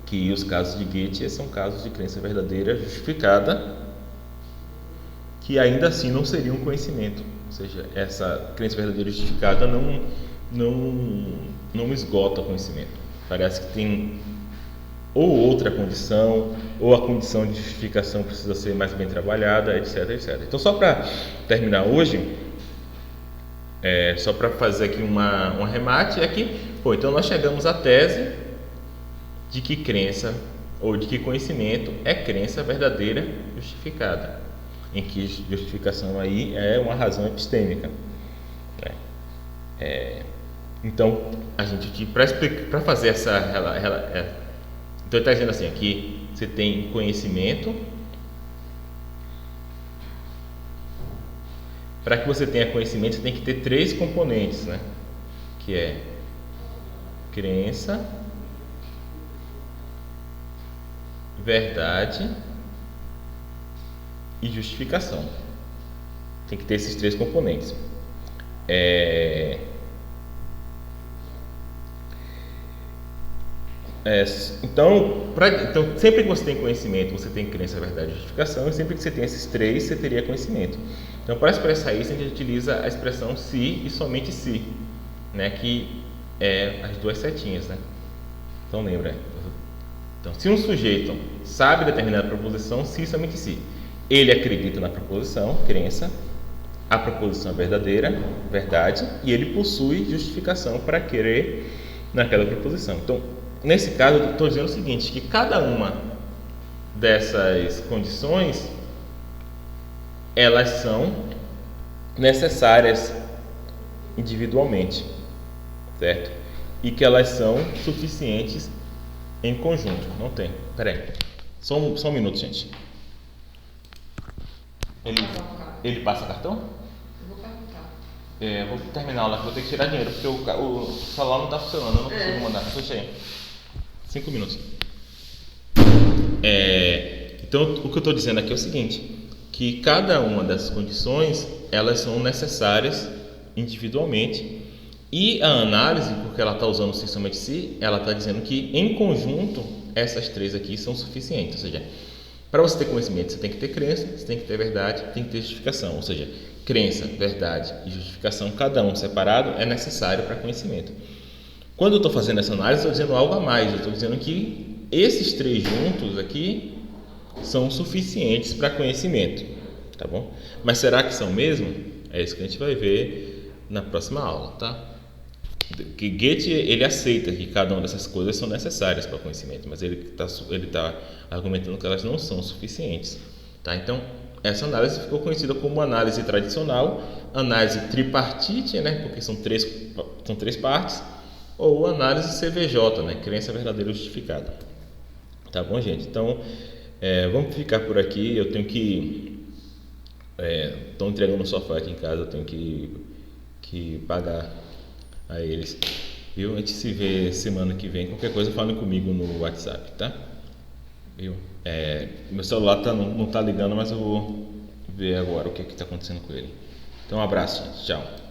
Que os casos de Goethe são casos de crença verdadeira justificada, que ainda assim não seria um conhecimento. Ou seja, essa crença verdadeira justificada não esgota o conhecimento. Parece que tem ou outra condição, ou a condição de justificação precisa ser mais bem trabalhada, etc, etc. Então, só para terminar hoje, só para fazer aqui um arremate, então nós chegamos à tese de que crença ou de que conhecimento é crença verdadeira justificada, em que justificação aí é uma razão epistêmica, né? Então a gente para fazer essa então ele está dizendo assim, aqui você tem conhecimento. Para que você tenha conhecimento, você tem que ter três componentes, né? Que é crença, verdade e justificação. Tem que ter esses três componentes. Então, sempre que você tem conhecimento, você tem crença, verdade e justificação, e sempre que você tem esses três, você teria conhecimento. Então, para expressar isso, a gente utiliza a expressão se e somente se, né? Que é as duas setinhas, né? Então, lembra. Então, se um sujeito sabe determinada proposição, se e somente se, ele acredita na proposição, crença, a proposição é verdadeira, verdade, e ele possui justificação para crer naquela proposição. Então, nesse caso, eu estou dizendo o seguinte, que cada uma dessas condições, elas são necessárias individualmente, certo? E que elas são suficientes em conjunto. Não tem. Peraí. Só um minuto, gente. Ele passa cartão? Eu vou perguntar. Eu vou terminar a aula, vou ter que tirar dinheiro, porque o celular não está funcionando, eu não consigo mandar. Deixa aí. 5 minutos. Então, o que eu estou dizendo aqui é o seguinte, que cada uma dessas condições, elas são necessárias individualmente, e a análise, porque ela está usando se somente se, ela está dizendo que em conjunto essas três aqui são suficientes. Ou seja, para você ter conhecimento, você tem que ter crença, você tem que ter verdade, tem que ter justificação. Ou seja, crença, verdade e justificação, cada um separado, é necessário para conhecimento. Quando eu estou fazendo essa análise, estou dizendo algo a mais. Eu estou dizendo que esses três juntos aqui são suficientes para conhecimento, tá bom? Mas será que são mesmo? É isso que a gente vai ver na próxima aula, tá? Que Goethe, ele aceita que cada uma dessas coisas são necessárias para o conhecimento, mas ele tá argumentando que elas não são suficientes, tá? Então, essa análise ficou conhecida como análise tradicional, análise tripartite, né? Porque são três partes, ou análise CVJ, né? Crença verdadeira justificada. Tá bom, gente? Então, vamos ficar por aqui. Eu tenho que... Estão entregando um sofá aqui em casa, eu tenho que pagar a eles. Viu? A gente se vê semana que vem. Qualquer coisa, falem comigo no WhatsApp, tá? Viu? Meu celular não tá ligando, mas eu vou ver agora o que está acontecendo com ele. Então, um abraço, gente. Tchau.